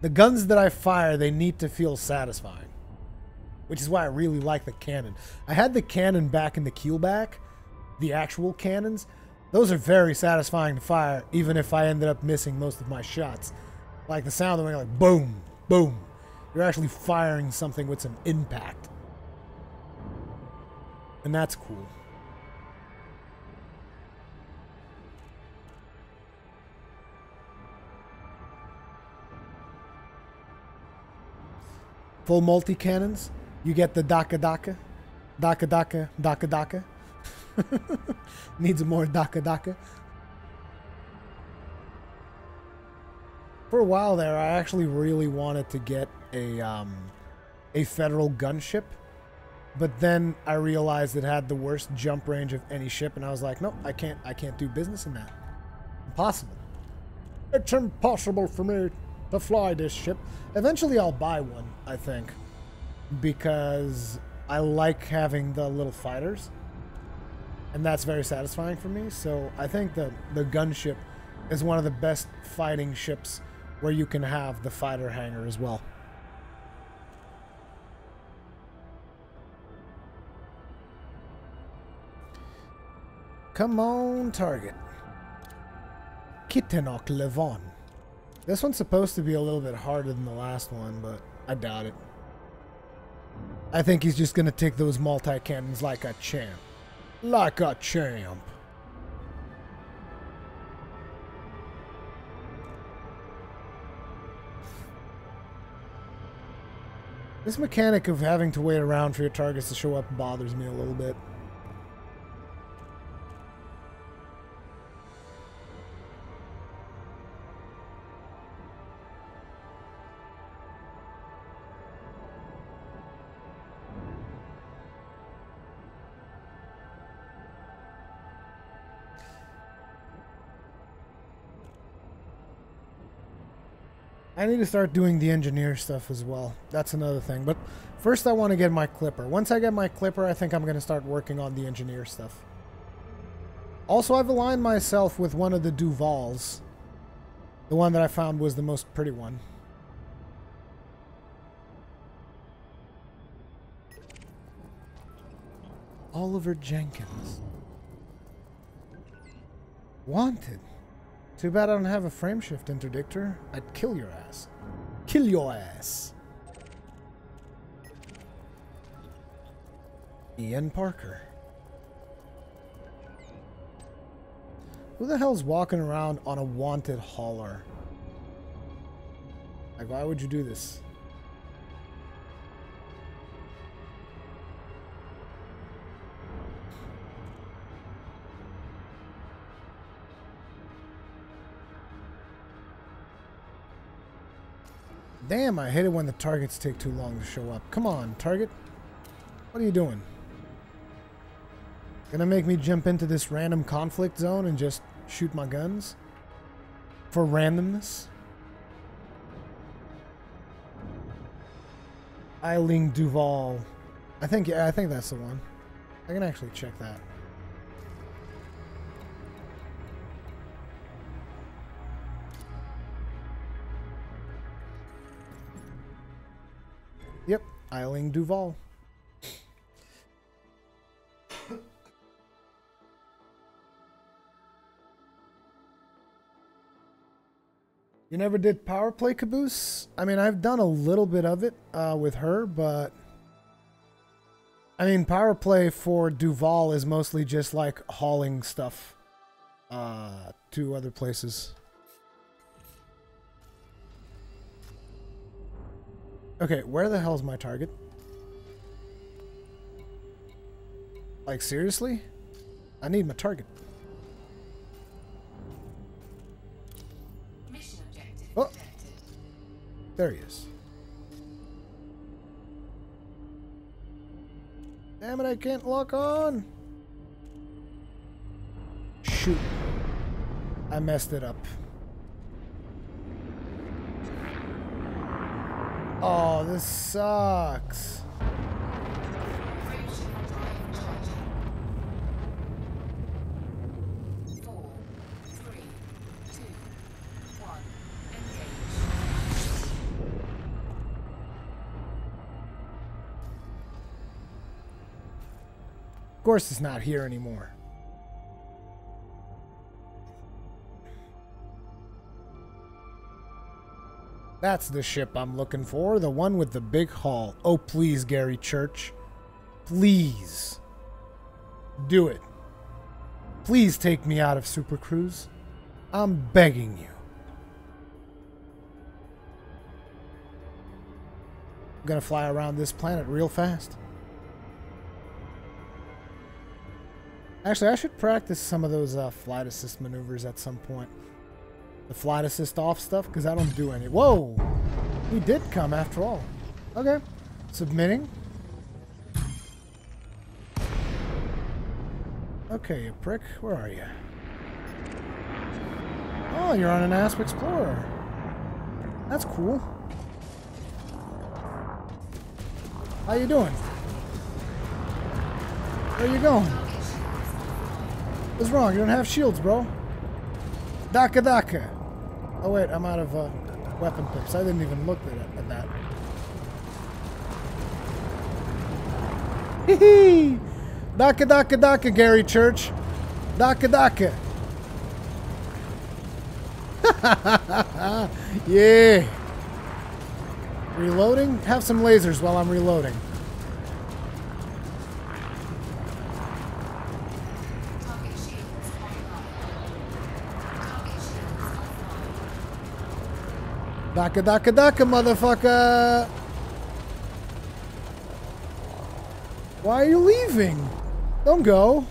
The guns that I fire, they need to feel satisfying, which is why I really like the cannon. I had the cannon back in the keelback, the actual cannons. Those are very satisfying to fire, even if I ended up missing most of my shots. Like the sound of them, like boom, boom. You're actually firing something with some impact. And that's cool. Full multi-cannons. You get the Daka Daka. Daka Daka, Daka Daka. Needs more Daka Daka. For a while there, I actually really wanted to get a federal gunship, but then I realized it had the worst jump range of any ship, and I was like, no, I can't do business in that. Impossible. It's impossible for me to fly this ship. Eventually, I'll buy one, I think, because I like having the little fighters, and that's very satisfying for me. So I think the gunship is one of the best fighting ships where you can have the fighter hangar as well. Come on, target. Kittenok Levon. This one's supposed to be a little bit harder than the last one, but I doubt it. I think he's just gonna take those multi-cannons like a champ. Like a champ. This mechanic of having to wait around for your targets to show up bothers me a little bit. I need to start doing the engineer stuff as well. That's another thing. But first I want to get my clipper. Once I get my clipper, I think I'm going to start working on the engineer stuff. Also, I've aligned myself with one of the Duvals. The one that I found was the most pretty one. Oliver Jenkins. Wanted. Too bad I don't have a frameshift interdictor. I'd kill your ass. Kill your ass. Ian Parker. Who the hell's walking around on a wanted hauler? Like, why would you do this? Damn, I hate it when the targets take too long to show up. Come on, target. What are you doing? Gonna make me jump into this random conflict zone and just shoot my guns? For randomness? Eileen Duval. I think that's the one. I can actually check that. Yep, Eileen Duval. You never did power play, Caboose? I mean, I've done a little bit of it with her, but I mean, power play for Duval is mostly just like hauling stuff to other places. Okay, where the hell's my target? Like, seriously? I need my target. Mission objective Oh. detected. There he is. Damn it, I can't lock on. Shoot. I messed it up. Oh, this sucks. Frameshift drive charging. 4, 3, 2, 1. Engage. Of course it's not here anymore. That's the ship I'm looking for. The one with the big hull. Oh, please, Gary Church. Please. Do it. Please take me out of Super Cruise. I'm begging you. I'm gonna fly around this planet real fast. Actually, I should practice some of those flight assist maneuvers at some point. The flight assist off stuff, because I don't do any. Whoa! He did come after all. Okay. Submitting. Okay, you prick. Where are you? Oh, you're on an Asp Explorer. That's cool. How you doing? Where you going? What's wrong? You don't have shields, bro. Daka Daka. Oh wait, I'm out of weapon pips. I didn't even look at that. Hee hee! Daka Daka Daka, Gary Church. Daka Daka. Yeah. Reloading? Have some lasers while I'm reloading. Target shields online. Target shields offline. Daka Daka Daka, motherfucker! Why are you leaving? Don't go.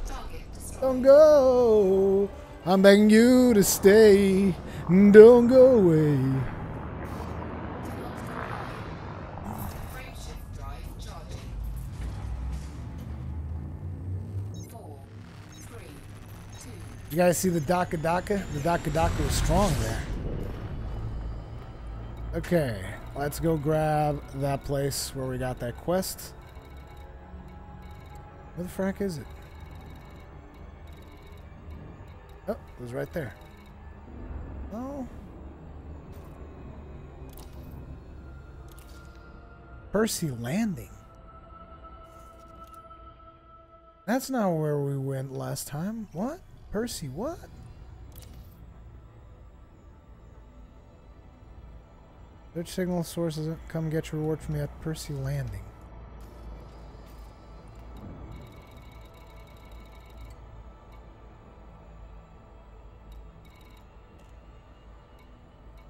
Target destroyed. Don't go. I'm begging you to stay. Don't go away. Frameshift drive charging. 4, 3, 2. You guys see the Daka Daka? The Daka Daka was strong there. Okay, let's go grab that place where we got that quest. Where the frack is it? Oh, it was right there. Oh. Percy Landing. That's not where we went last time. What? Percy, what? Search signal sources. Come get your reward from me at Percy Landing.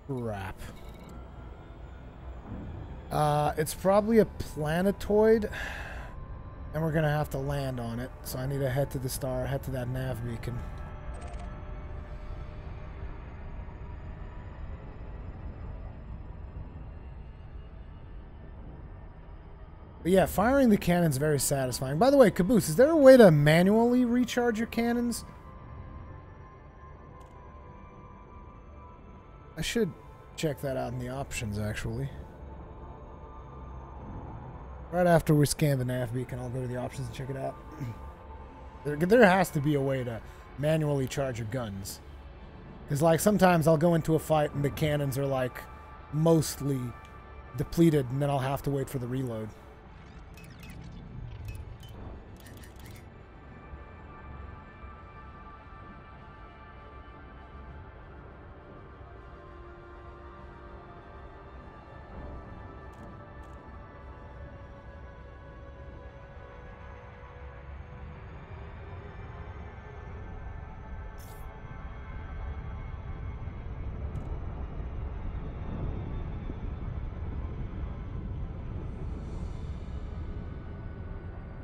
Crap. It's probably a planetoid, and we're gonna have to land on it. So I need to head to the star, head to that nav beacon. But yeah, firing the cannon's very satisfying. By the way, Caboose, is there a way to manually recharge your cannons? I should check that out in the options, actually. Right after we scan the nav beacon, I'll go to the options and check it out. There has to be a way to manually charge your guns. Because, like, sometimes I'll go into a fight and the cannons are, like, mostly depleted, and then I'll have to wait for the reload.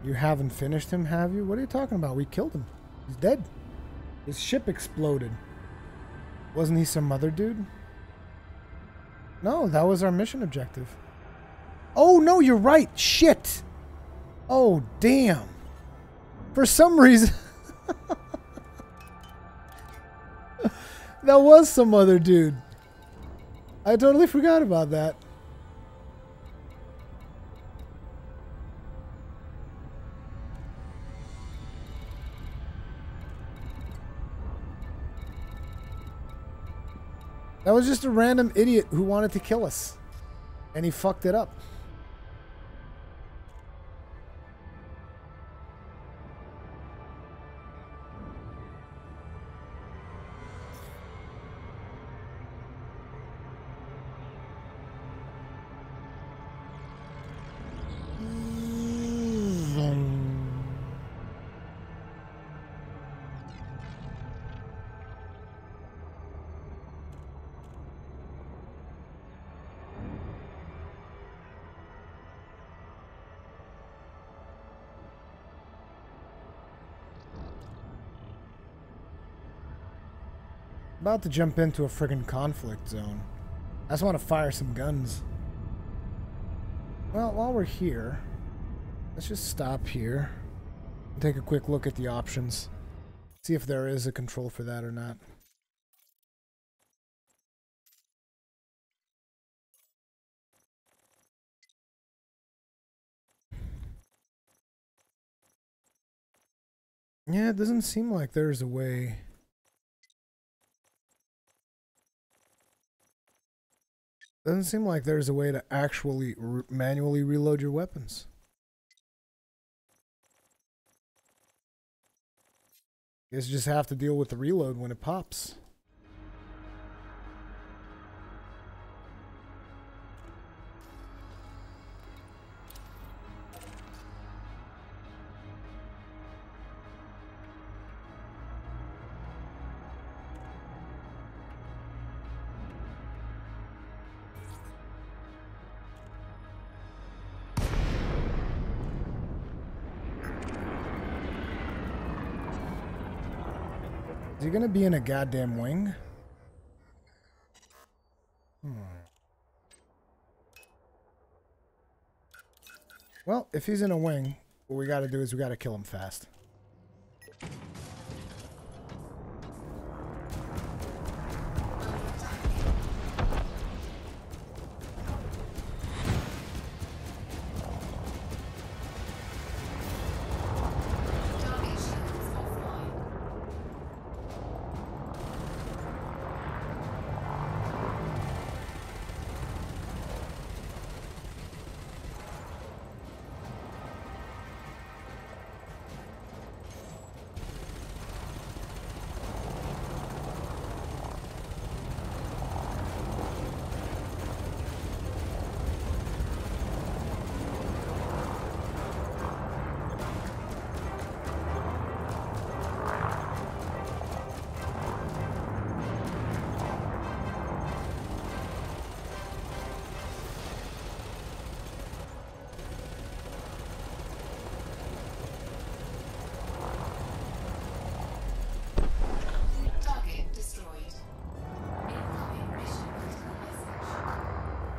You haven't finished him, have you? What are you talking about? We killed him. He's dead. His ship exploded. Wasn't he some other dude? No, that was our mission objective. Oh, no, you're right. Shit. Oh, damn. For some reason... that was some other dude. I totally forgot about that. That was just a random idiot who wanted to kill us. And he fucked it up. About to jump into a friggin' conflict zone. I just want to fire some guns. Well, while we're here, let's just stop here and take a quick look at the options. See if there is a control for that or not. Yeah, it doesn't seem like there's a way. Doesn't seem like there's a way to actually manually reload your weapons. Guess you just have to deal with the reload when it pops. Is he gonna be in a goddamn wing? Well, if he's in a wing, what we gotta do is we gotta kill him fast.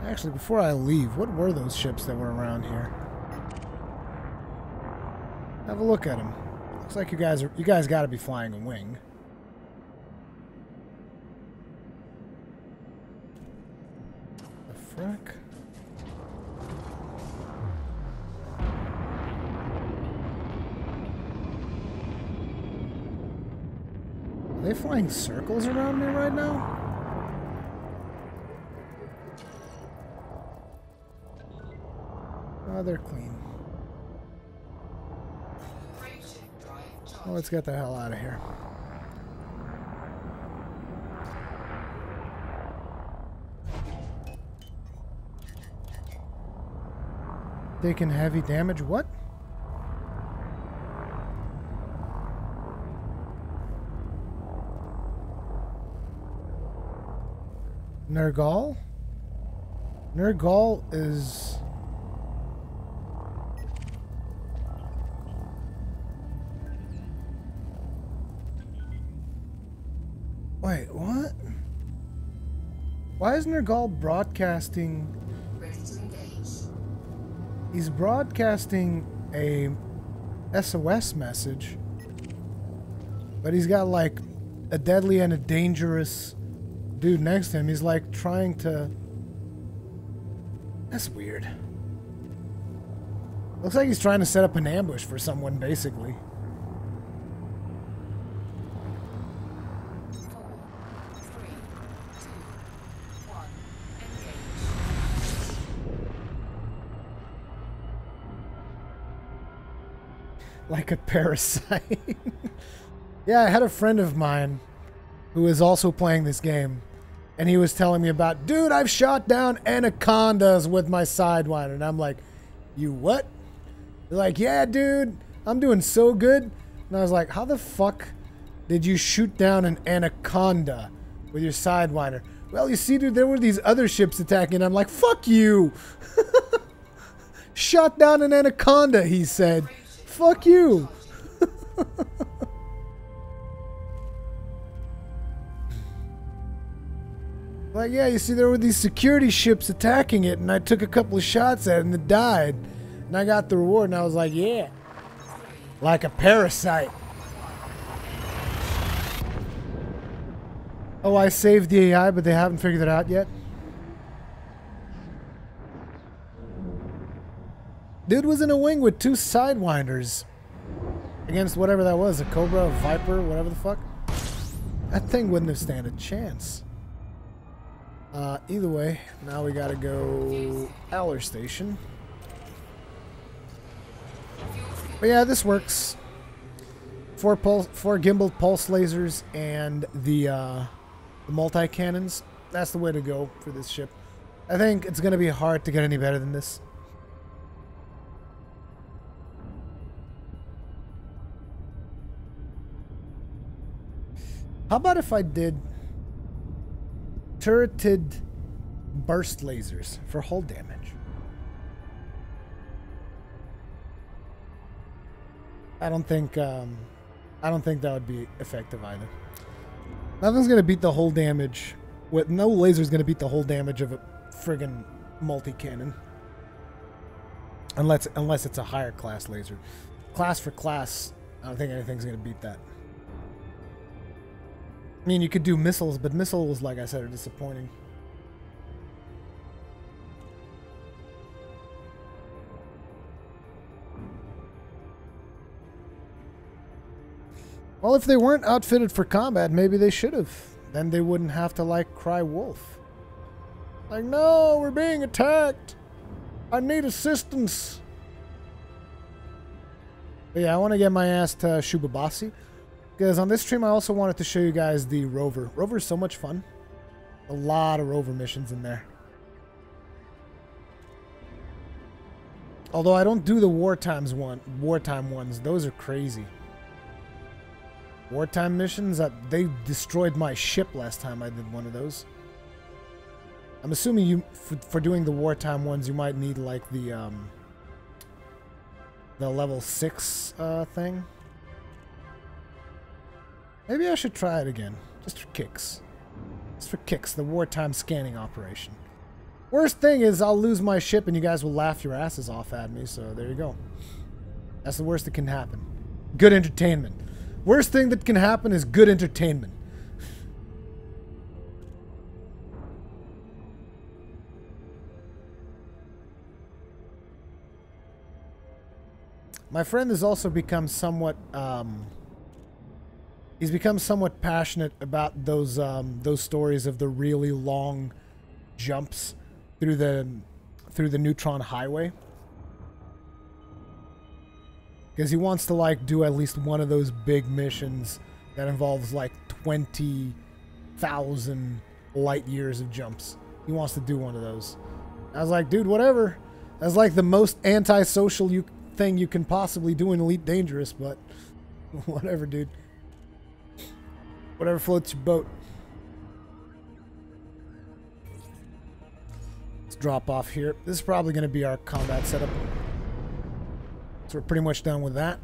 Actually, before I leave, what were those ships that were around here? Have a look at him. Looks like you guys got to be flying a wing. The frick? Are they flying circles around me right now? Oh, they're clean. Well, let's get the hell out of here. Taking heavy damage? What? Nergal? Nergal is... Wait, what? Why is Nergal broadcasting... Ready to engage. He's broadcasting a SOS message, but he's got like a deadly and a dangerous dude next to him. He's like trying to... That's weird. Looks like he's trying to set up an ambush for someone, basically. 4, 3, 2, 1. Engage. Like a parasite. Yeah, I had a friend of mine who is also playing this game, and he was telling me about, dude, I've shot down anacondas with my Sidewinder. And I'm like, you what? They're like, yeah, dude, I'm doing so good. And I was like, how the fuck did you shoot down an anaconda with your Sidewinder? Well, you see, dude, there were these other ships attacking. And I'm like, fuck you. Shot down an anaconda, he said. Fuck you. Like, yeah, you see, there were these security ships attacking it, and I took a couple of shots at it, and it died. And I got the reward, and I was like, yeah. Like a parasite. Oh, I saved the AI, but they haven't figured it out yet? Dude was in a wing with 2 Sidewinders. Against whatever that was, a Cobra, a Viper, whatever the fuck. That thing wouldn't have stand a chance. Either way, now we gotta go Aller Station. But yeah, this works. 4 gimbal pulse lasers and the multi-cannons. That's the way to go for this ship. I think it's gonna be hard to get any better than this. How about if I did turreted burst lasers for hull damage? I don't think that would be effective either. Nothing's gonna beat the hull damage. No laser's gonna beat the hull damage of a friggin' multi-cannon. Unless it's a higher class laser. Class for class, I don't think anything's gonna beat that. I mean, you could do missiles, but missiles, like I said, are disappointing. Well, if they weren't outfitted for combat, maybe they should have. Then they wouldn't have to, like, cry wolf. Like, no, we're being attacked. I need assistance. But yeah, I want to get my ass to Shubabasi. Because on this stream, I also wanted to show you guys the rover. Rover is so much fun. A lot of rover missions in there. Although I don't do the wartime ones. Those are crazy. Wartime missions, they destroyed my ship last time I did one of those. I'm assuming for doing the wartime ones, you might need like the level 6 thing. Maybe I should try it again, just for kicks. Just for kicks, the wartime scanning operation. Worst thing is I'll lose my ship and you guys will laugh your asses off at me, so there you go. That's the worst that can happen. Good entertainment. Worst thing that can happen is good entertainment. My friend has also become somewhat he's become somewhat passionate about those stories of the really long jumps through the neutron highway. Because he wants to like do at least one of those big missions that involves like 20,000 light years of jumps. He wants to do one of those. I was like, dude, whatever. That's like the most antisocial thing you can possibly do in Elite Dangerous, but whatever, dude. Whatever floats your boat. Let's drop off here. This is probably going to be our combat setup. So we're pretty much done with that.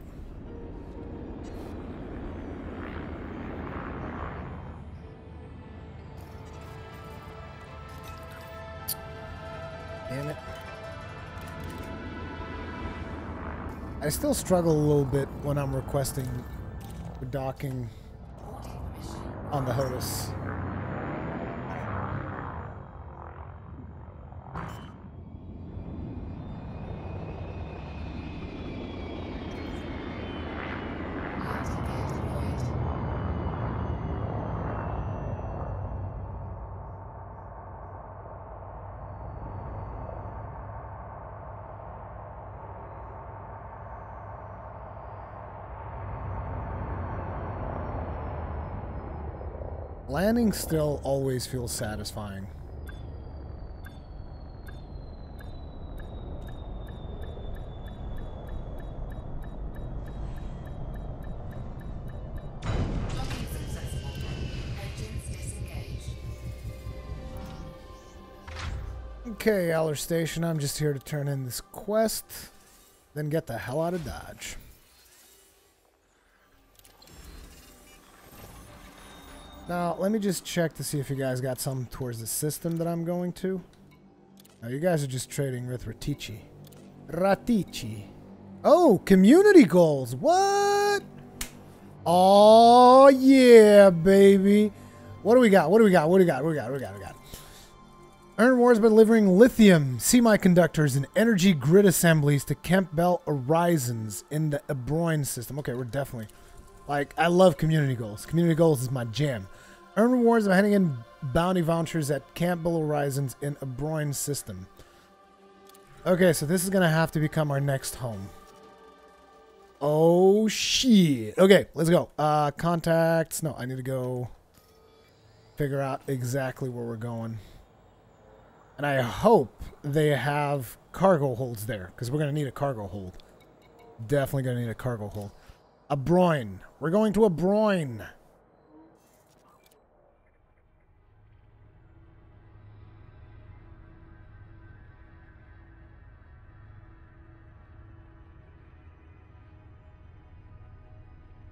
Damn it. I still struggle a little bit when I'm requesting for docking on the Hotas. Landing still always feels satisfying. Docking successful. Engines disengaged. Okay, Aller Station, I'm just here to turn in this quest, then get the hell out of Dodge. Now, let me just check to see if you guys got something towards the system that I'm going to. No, you guys are just trading with Ratici. Ratici. Oh, community goals. What? Oh, yeah, baby. What do we got? What do we got? What do we got? What do we got? What do we got? Earn rewards by delivering lithium, semiconductors, and energy grid assemblies to Campbell Horizons in the Abroin system. Okay, we're definitely... Like, I love community goals. Community goals is my jam. Earn rewards by handing in bounty vouchers at Campbell Horizons in a Abroin system. Okay, so this is going to have to become our next home. Oh, shit. Okay, let's go. Contacts. No, I need to go figure out exactly where we're going. And I hope they have cargo holds there, because we're going to need a cargo hold. Definitely going to need a cargo hold. Abroin. We're going to Abroin.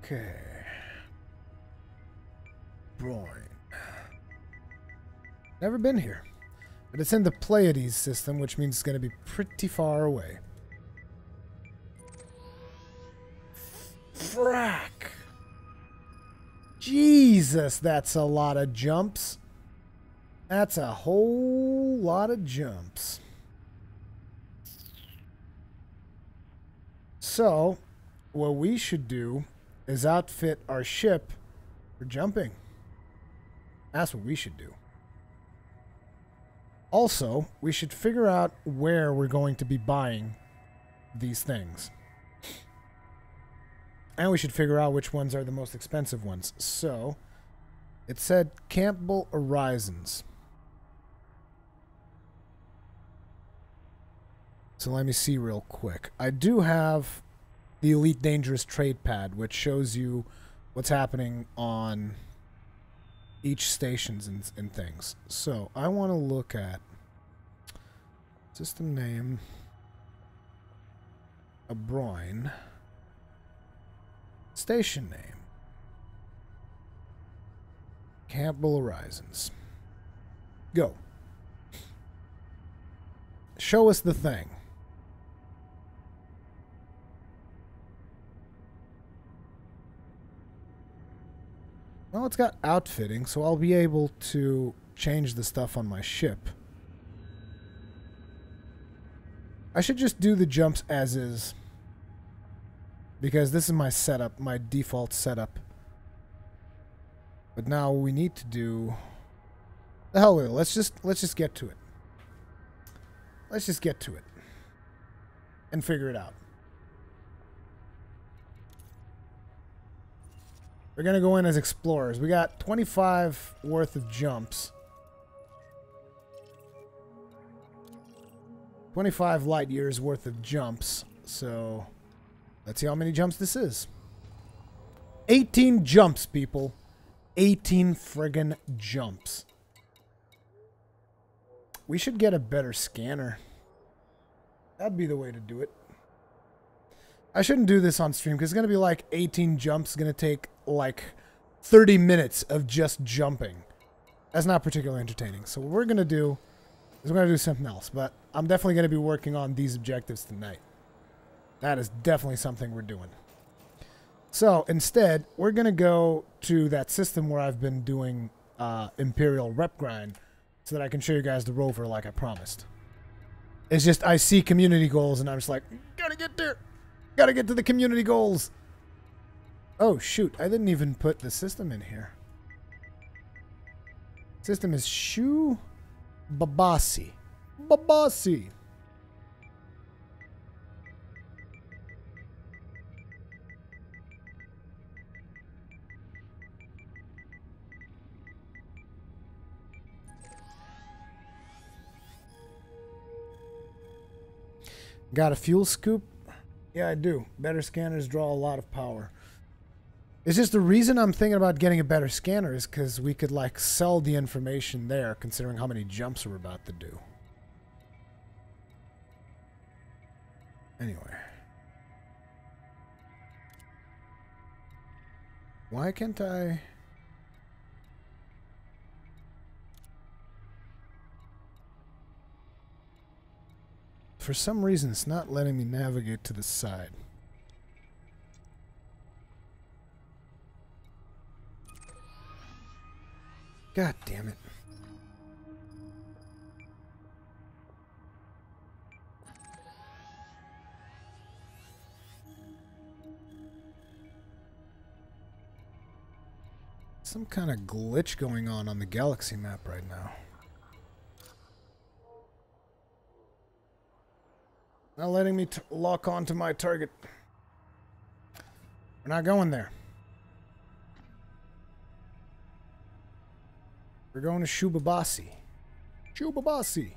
Okay. Abroin. Never been here. But it's in the Pleiades system, which means it's going to be pretty far away. Frack. Jesus, that's a lot of jumps. That's a whole lot of jumps. So, what we should do is outfit our ship for jumping. That's what we should do. Also, we should figure out where we're going to be buying these things. And we should figure out which ones are the most expensive ones. So, it said Campbell Horizons. So let me see real quick. I do have the Elite Dangerous Trade Pad, which shows you what's happening on each stations and things. So, I want to look at system name, Abroin. Station name. Campbell Horizons. Go. Show us the thing. Well, it's got outfitting, so I'll be able to change the stuff on my ship. I should just do the jumps as is. Because this is my setup, my default setup. But now we need to do... The hell with it. Let's just get to it. Let's just get to it. And figure it out. We're going to go in as explorers. We got 25 worth of jumps. 25 light years worth of jumps. So, let's see how many jumps this is. 18 jumps, people. 18 friggin' jumps. We should get a better scanner. That'd be the way to do it. I shouldn't do this on stream because it's going to be like 18 jumps. It's going to take like 30 minutes of just jumping. That's not particularly entertaining. So what we're going to do is we're going to do something else. But I'm definitely going to be working on these objectives tonight. That is definitely something we're doing. So instead, we're going to go to that system where I've been doing Imperial rep grind so that I can show you guys the rover like I promised. It's just I see community goals and I'm just like, gotta get there. Gotta get to the community goals. Oh, shoot. I didn't even put the system in here. System is Shu Babasi. Babasi. Got a fuel scoop? Yeah, I do. Better scanners draw a lot of power. It's just the reason I'm thinking about getting a better scanner is because we could, like, sell the information there, considering how many jumps we're about to do. Anyway. Why can't I... For some reason, it's not letting me navigate to the side. God damn it. Some kind of glitch going on the galaxy map right now. Not letting me lock onto my target. We're not going there. We're going to Shubabasi. Shubabasi.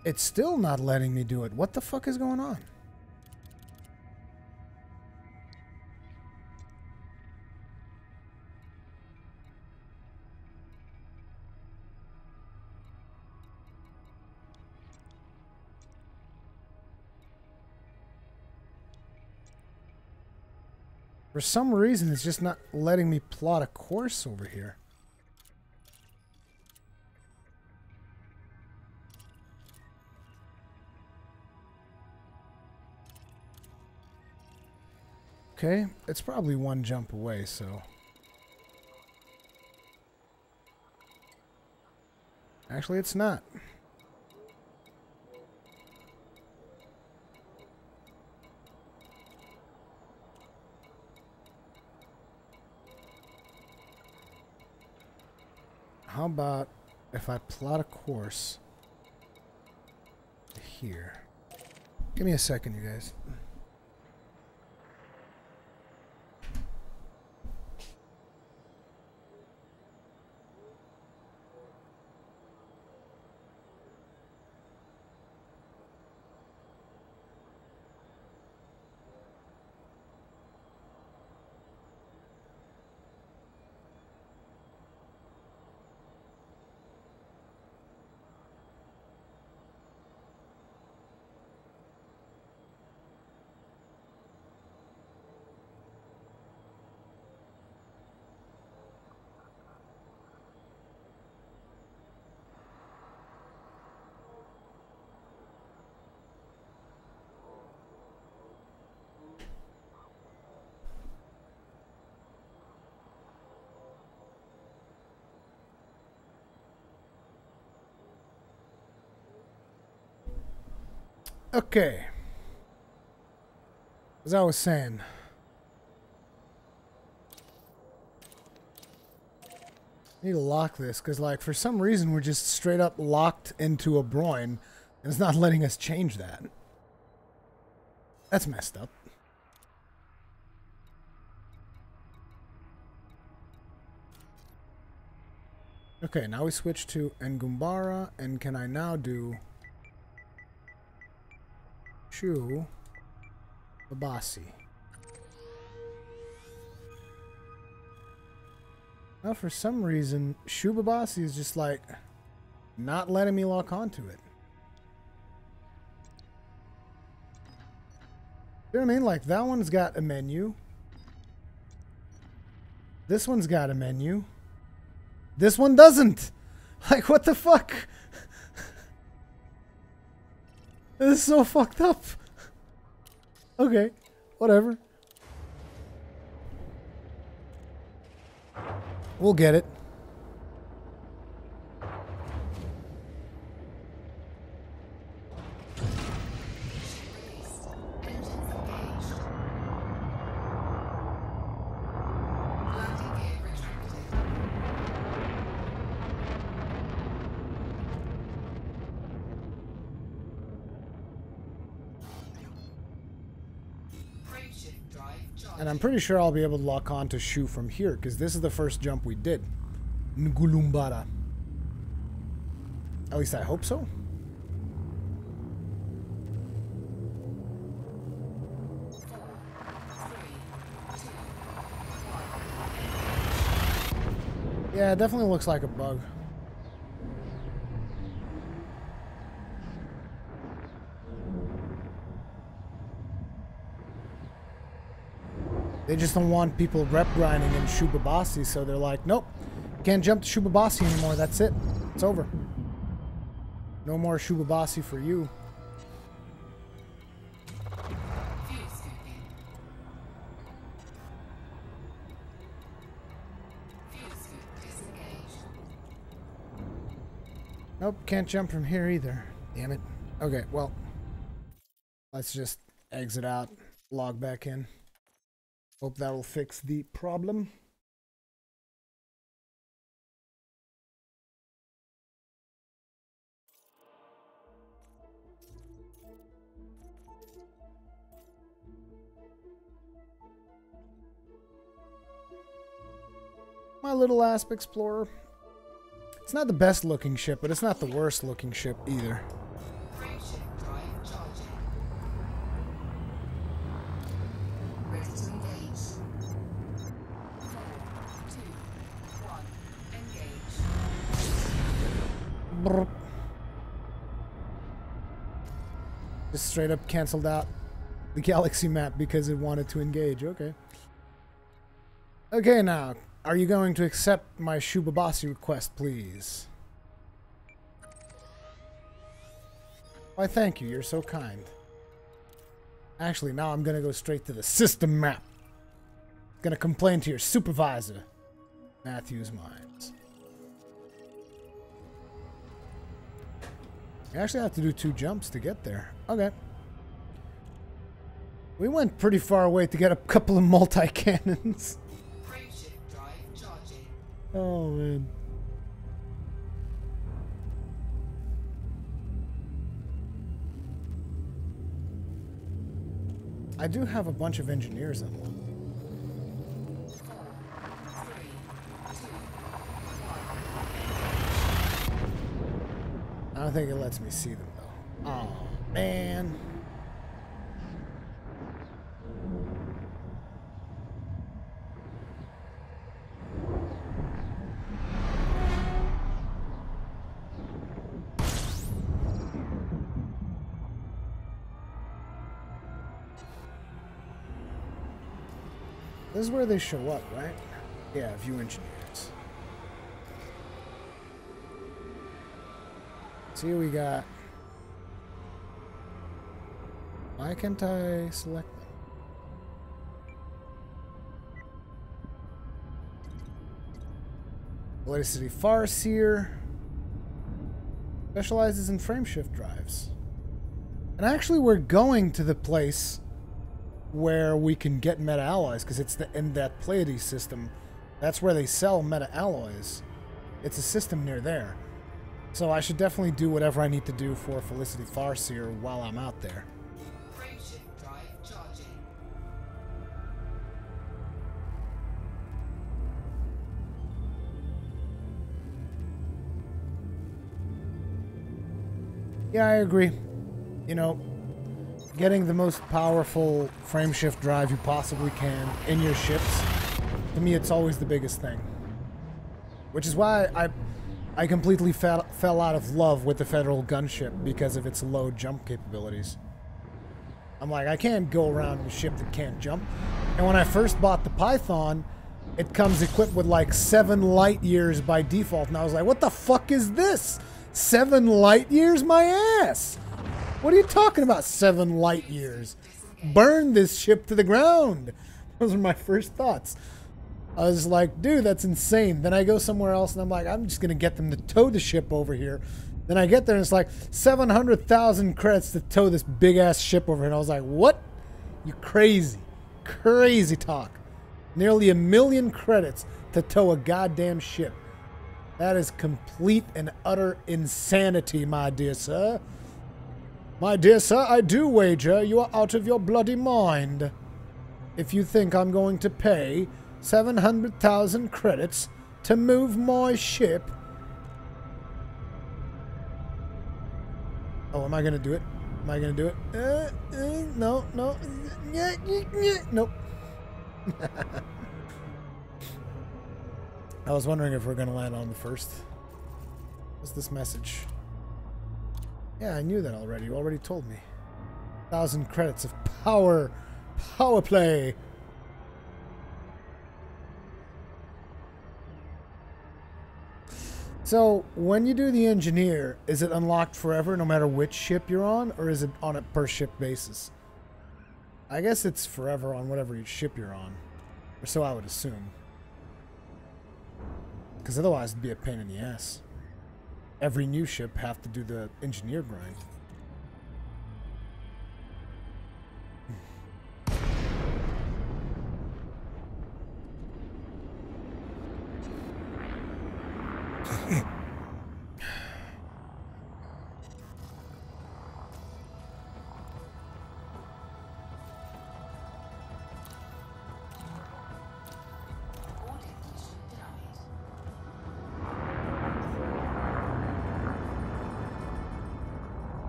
It's still not letting me do it. What the fuck is going on? For some reason, it's just not letting me plot a course over here. Okay, it's probably one jump away, so... Actually, it's not. How about if I plot a course here? Give me a second, you guys. Okay. As I was saying. I need to lock this, because, like, for some reason we're just straight up locked into a groin, and it's not letting us change that. That's messed up. Okay, now we switch to Ngumbara, and can I now do Shu Babasi? Now, for some reason, Shu Babasi is just like not letting me lock onto it. You know what I mean? Like, that one's got a menu. This one's got a menu. This one doesn't. Like, what the fuck? This is so fucked up. Okay, whatever. We'll get it. And I'm pretty sure I'll be able to lock on to Shu from here, because this is the first jump we did. Ngulumbara. At least I hope so. Yeah, it definitely looks like a bug. They just don't want people rep grinding in Shu Babasi, so they're like, nope, can't jump to Shu Babasi anymore. That's it. It's over. No more Shu Babasi for you. Nope, can't jump from here either. Damn it. Okay, well, let's just exit out, log back in. Hope that will fix the problem. My little Asp Explorer. It's not the best looking ship, but it's not the worst looking ship either. Just straight up canceled out the galaxy map because it wanted to engage. Okay. Okay, now, are you going to accept my Shu Babasi request, please? Why, thank you. You're so kind. Actually, now I'm going to go straight to the system map. Going to complain to your supervisor, Matthews Mines. You actually have to do 2 jumps to get there. Okay. We went pretty far away to get a couple of multi-cannons. Oh, man. I do have a bunch of engineers on one. I don't think it lets me see them, though. Oh, man. This is where they show up, right? Yeah, view engineers. See what we got. Why can't I select them? Velocity Farseer specializes in frameshift drives. And actually, we're going to the place where we can get meta alloys, because it's in that Pleiades system. That's where they sell meta alloys. It's a system near there. So I should definitely do whatever I need to do for Felicity Farseer while I'm out there. Frameshift drive charging. Yeah, I agree. You know, getting the most powerful frameshift drive you possibly can in your ships, to me, it's always the biggest thing. Which is why I completely fell out of love with the Federal gunship because of its low jump capabilities. I'm like, I can't go around in a ship that can't jump. And when I first bought the Python, it comes equipped with like 7 light years by default. And I was like, what the fuck is this? 7 light years? My ass! What are you talking about, 7 light years? Burn this ship to the ground! Those are my first thoughts. I was like, dude, that's insane. Then I go somewhere else and I'm like, I'm just going to get them to tow the ship over here. Then I get there and it's like 700,000 credits to tow this big-ass ship over here. And I was like, what? You crazy. Crazy talk. Nearly 1 million credits to tow a goddamn ship. That is complete and utter insanity, my dear sir. My dear sir, I do wager you are out of your bloody mind. If you think I'm going to pay 700,000 credits to move my ship. Oh, am I going to do it? Am I going to do it? No, no. Nope. I was wondering if we're going to land on the first. What's this message? Yeah, I knew that already. You already told me. 1,000 credits of power play. So, when you do the engineer, is it unlocked forever no matter which ship you're on, or is it on a per ship basis? I guess it's forever on whatever ship you're on. Or so I would assume. Because otherwise it'd be a pain in the ass. Every new ship have to do the engineer grind.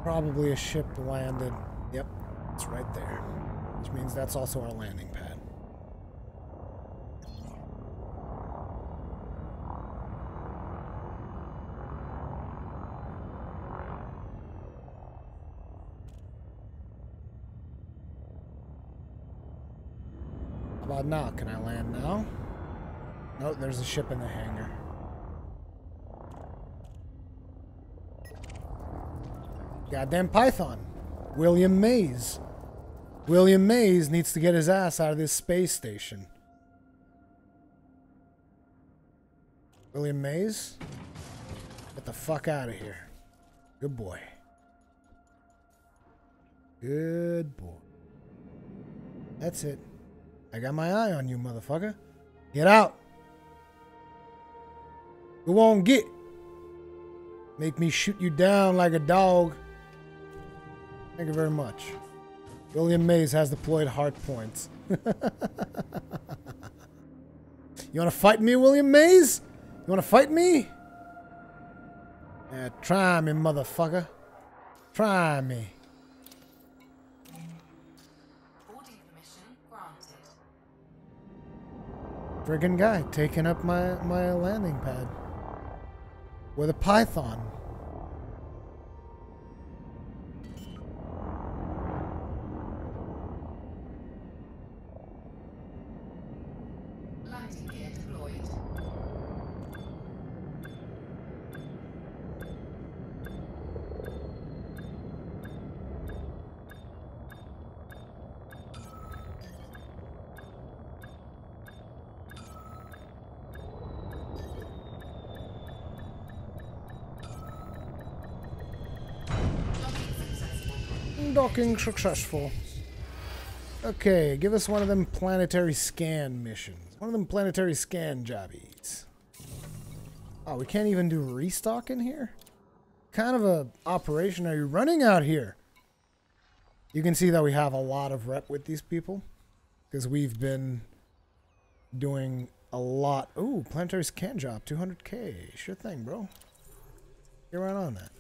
Probably a ship landed. Yep, it's right there. Which means that's also our landing pad. How about now? Can I land now? Nope, there's a ship in the hangar. Goddamn Python. William Mays. William Mays needs to get his ass out of this space station. William Mays? Get the fuck out of here. Good boy. Good boy. That's it. I got my eye on you, motherfucker. Get out. Go on, get. Make me shoot you down like a dog. Thank you very much. William Mays has deployed hard points. You want to fight me, William Mays? You want to fight me? Yeah, try me, motherfucker. Try me. Boarding permission granted. Friggin' guy taking up my landing pad. With a Python. Landing gear deployed. Undocking successful. Okay, give us one of them planetary scan missions. One of them planetary scan jobbies. Oh, we can't even do restock in here? Kind of a operation are you running out here? You can see that we have a lot of rep with these people. Because we've been doing a lot. Ooh, planetary scan job, 200k. Sure thing, bro. Get right on that.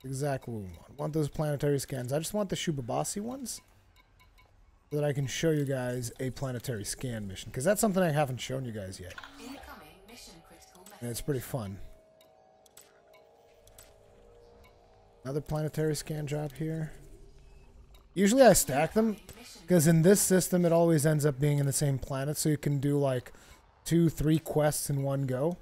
Exactly what we want. Want those planetary scans. I just want the Shubabasi ones. So that I can show you guys a planetary scan mission. Because that's something I haven't shown you guys yet. Incoming mission critical message. And it's pretty fun. Another planetary scan job here. Usually I stack them. Because in this system, it always ends up being in the same planet. So you can do like 2-3 quests in one go.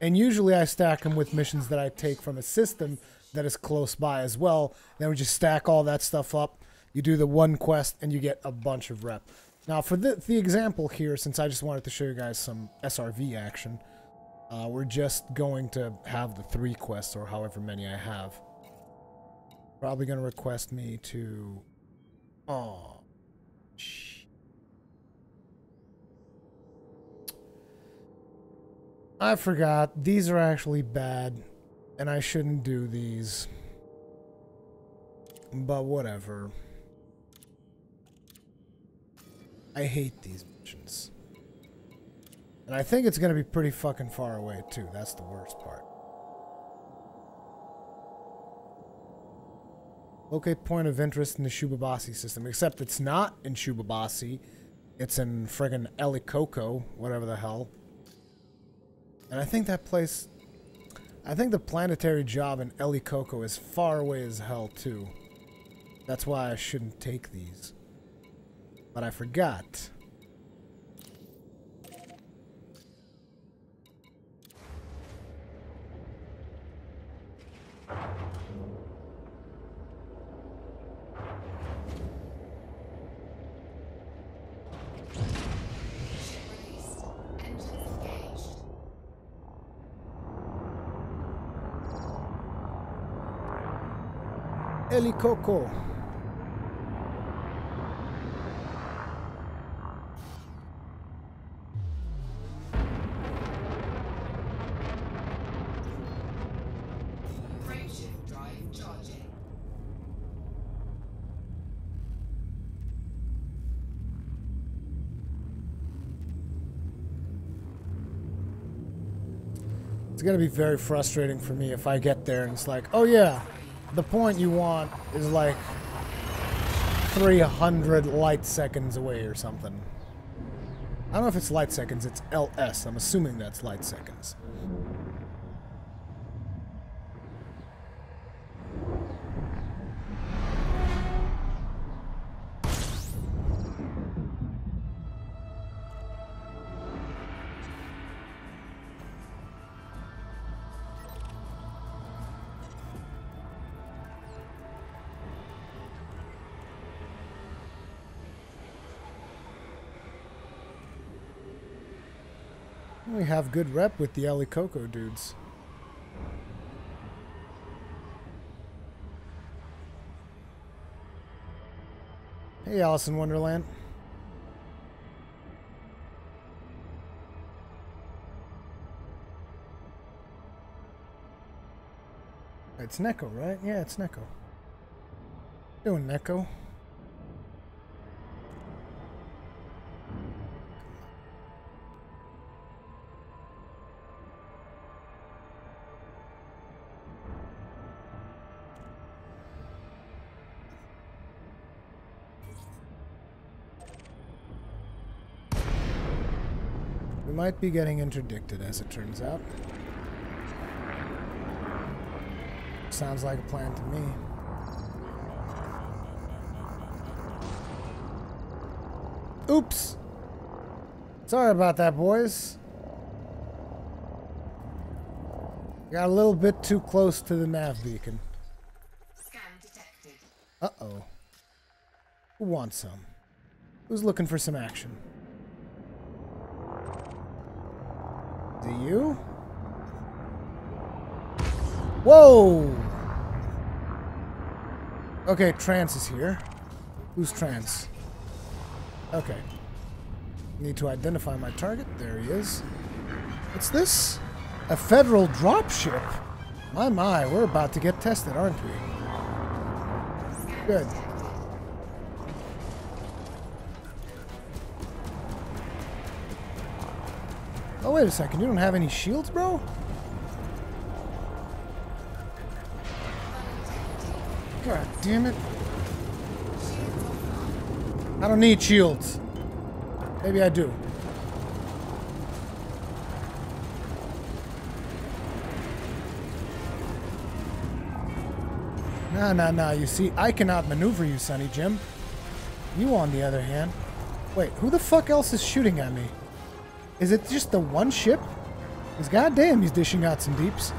And usually I stack them with missions that I take from a system that is close by as well. Then we just stack all that stuff up. You do the one quest and you get a bunch of rep. Now for the example here, since I just wanted to show you guys some SRV action, we're just going to have the 3 quests or however many I have. Probably going to request me to... Oh. I forgot. These are actually bad. And I shouldn't do these. But whatever. I hate these missions. And I think it's going to be pretty fucking far away too. That's the worst part. Locate point of interest in the Shubabasi system. Except it's not in Shubabasi. It's in friggin' Elikoko, whatever the hell. And I think that place... I think the planetary job in Elikoko is far away as hell, too. That's why I shouldn't take these. But I forgot. Elikoko. Frameshift drive charging. It's going to be very frustrating for me if I get there and it's like, oh yeah, the point you want is like 300 light seconds away or something. I don't know if it's light seconds, it's LS. I'm assuming that's light seconds. We have good rep with the Elikoko dudes. Hey, Alice in Wonderland. It's Neko, right? Yeah, it's Neko. Doing Neko. We might be getting interdicted, as it turns out. Sounds like a plan to me. Oops! Sorry about that, boys. Got a little bit too close to the nav beacon. Scan detected. Uh-oh. Who wants some? Who's looking for some action? Is it you? Whoa! Okay, Trance is here. Who's Trance? Okay. Need to identify my target. There he is. What's this? A federal dropship? My, we're about to get tested, aren't we? Good. Oh, wait a second. You don't have any shields, bro? God damn it. I don't need shields. Maybe I do. Nah. You see, I cannot maneuver you, Sonny Jim. You, on the other hand... Wait, who the fuck else is shooting at me? Is it just the one ship? Because goddamn, he's dishing out some deeps.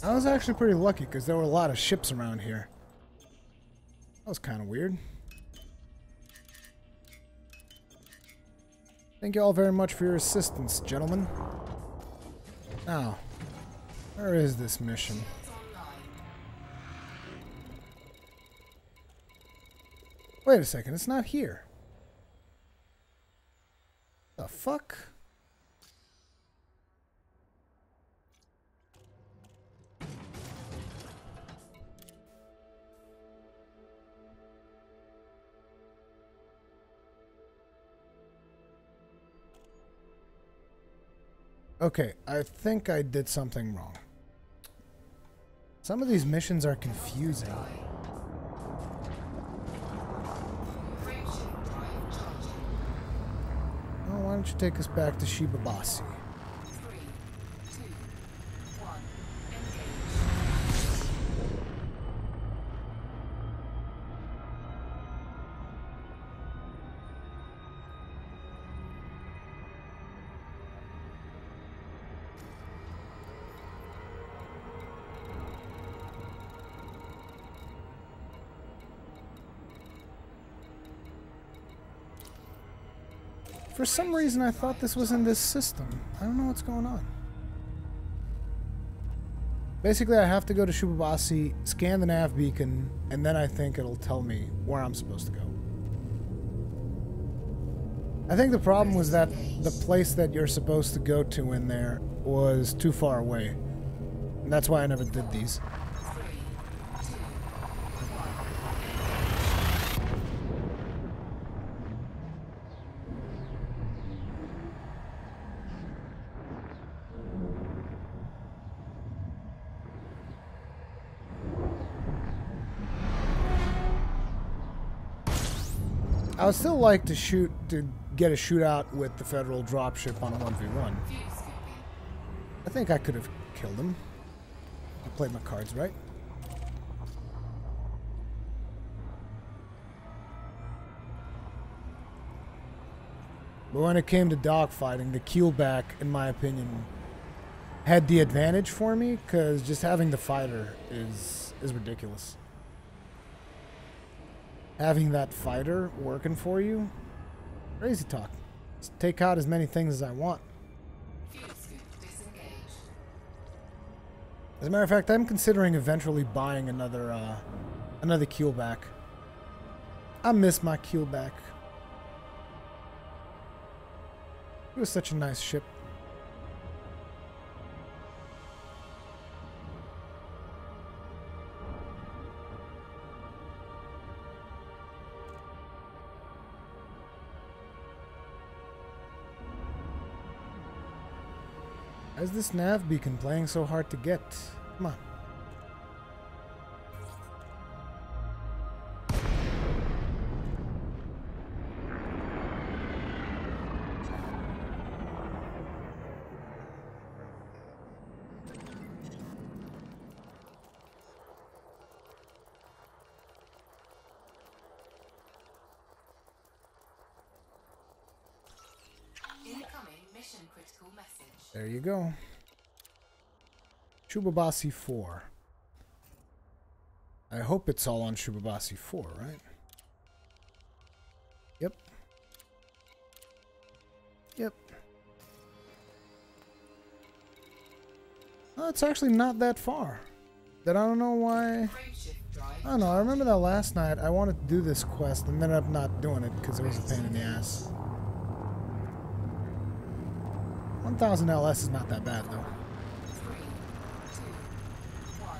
I was actually pretty lucky because there were a lot of ships around here. That was kind of weird. Thank you all very much for your assistance, gentlemen. Now, where is this mission? Wait a second, it's not here. The fuck? Okay, I think I did something wrong. Some of these missions are confusing. Well, why don't you take us back to Shibabasi? For some reason, I thought this was in this system. I don't know what's going on. Basically, I have to go to Shibabasi, scan the nav beacon, and then I think it'll tell me where I'm supposed to go. I think the problem was that the place that you're supposed to go to in there was too far away. And that's why I never did these. I would still like to get a shootout with the federal dropship on a 1v1. I think I could have killed him. I played my cards right. But when it came to dogfighting, the keelback, in my opinion, had the advantage for me, because just having the fighter is ridiculous. Having that fighter working for you, crazy talk. Just take out as many things as I want. As a matter of fact, I'm considering eventually buying another keelback. I miss my keelback. It was such a nice ship. Why is this nav beacon playing so hard to get? Come on. There you go. Shibabasi 4. I hope it's all on Shubabasi 4, right? Yep. Yep. Oh, it's actually not that far. Then I don't know why. I don't know. I remember that last night I wanted to do this quest and ended up not doing it because it was a pain in the ass. 1000 LS is not that bad though. 3, 2, 1,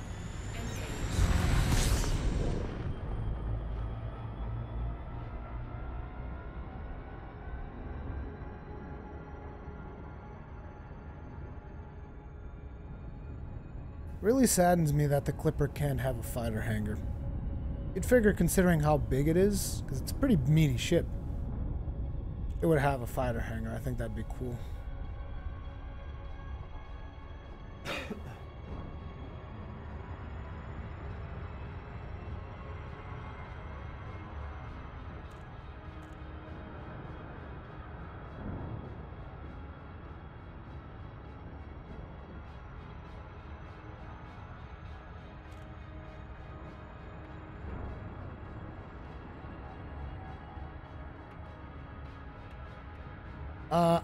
Really saddens me that the Clipper can't have a fighter hangar. You'd figure, considering how big it is, because it's a pretty meaty ship, it would have a fighter hangar. I think that'd be cool.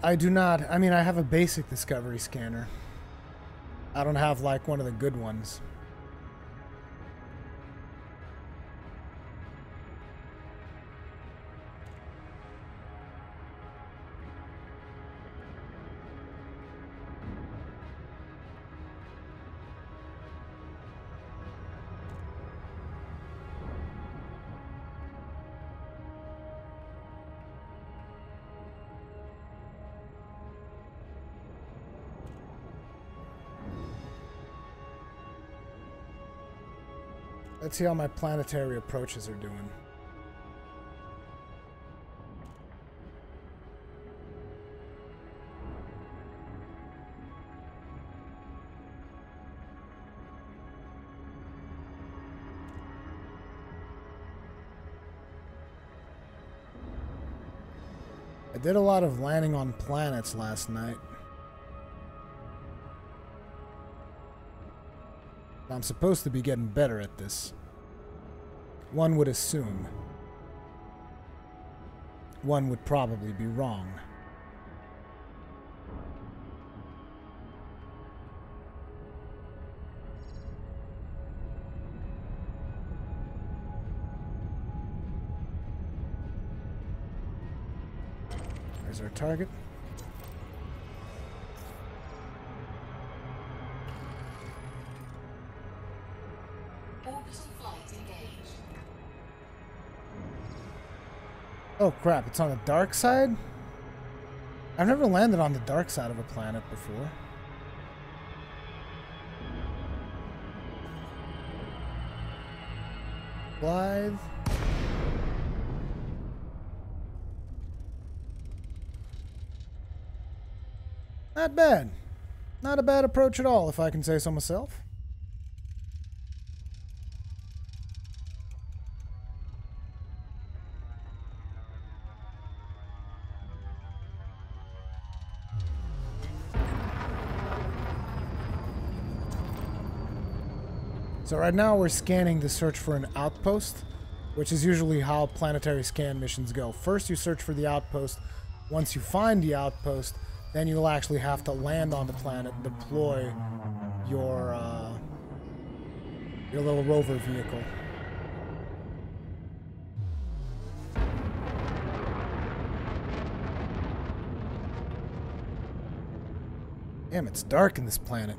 I do not. I mean, I have a basic discovery scanner. I don't have, like, one of the good ones. Let's see how my planetary approaches are doing. I did a lot of landing on planets last night. I'm supposed to be getting better at this. One would assume. One would probably be wrong. There's our target. Oh crap, it's on the dark side? I've never landed on the dark side of a planet before. Blythe. Not bad. Not a bad approach at all, if I can say so myself. So right now we're scanning to search for an outpost, which is usually how planetary scan missions go. First you search for the outpost. Once you find the outpost, then you'll actually have to land on the planet, deploy your little rover vehicle. Damn, it's dark in this planet.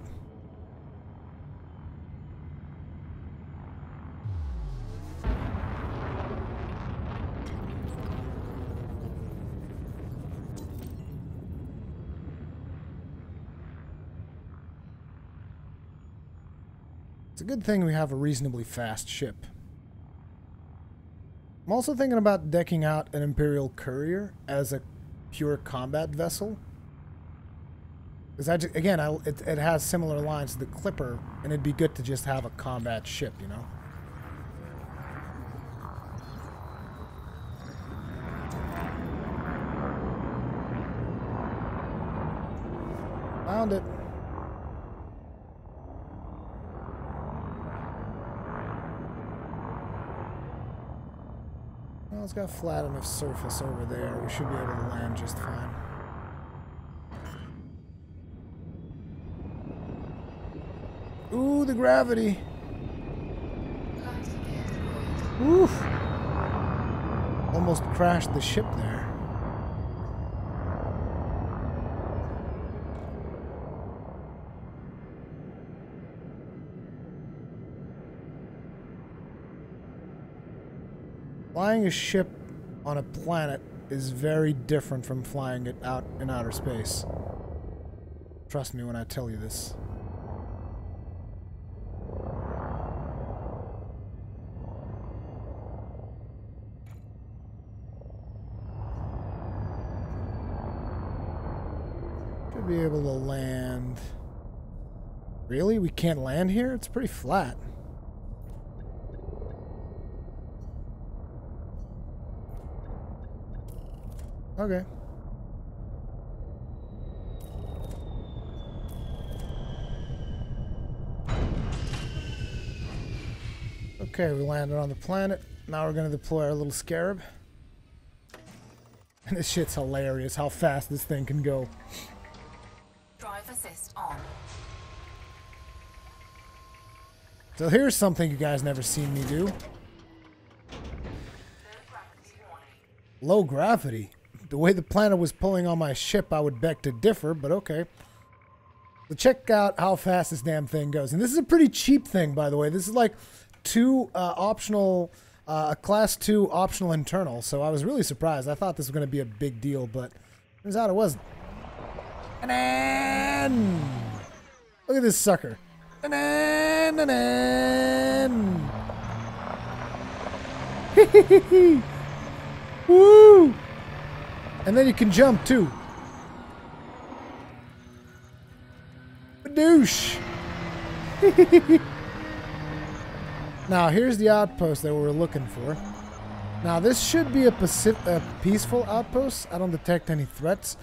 It's a good thing we have a reasonably fast ship. I'm also thinking about decking out an Imperial courier as a pure combat vessel. Because again, it has similar lines to the Clipper, and it'd be good to just have a combat ship, you know? Found it. it's got flat enough surface over there. We should be able to land just fine. Ooh, the gravity. Oof. Almost crashed the ship there. Flying a ship on a planet is very different from flying it out in outer space. Trust me when I tell you this. Should be able to land. Really? We can't land here? It's pretty flat. Okay. Okay, we landed on the planet. Now we're going to deploy our little scarab. And this shit's hilarious how fast this thing can go. Drive assist on. So here's something you guys never seen me do. Low gravity. The way the planet was pulling on my ship, I would beg to differ, but okay. So check out how fast this damn thing goes. And this is a pretty cheap thing, by the way. This is like a class 2 optional internal. So I was really surprised. I thought this was going to be a big deal, but turns out it wasn't. And then, look at this sucker. And then. Woo! And then you can jump too. Badoosh! Now here's the outpost that we were looking for. Now this should be a peaceful outpost. I don't detect any threats.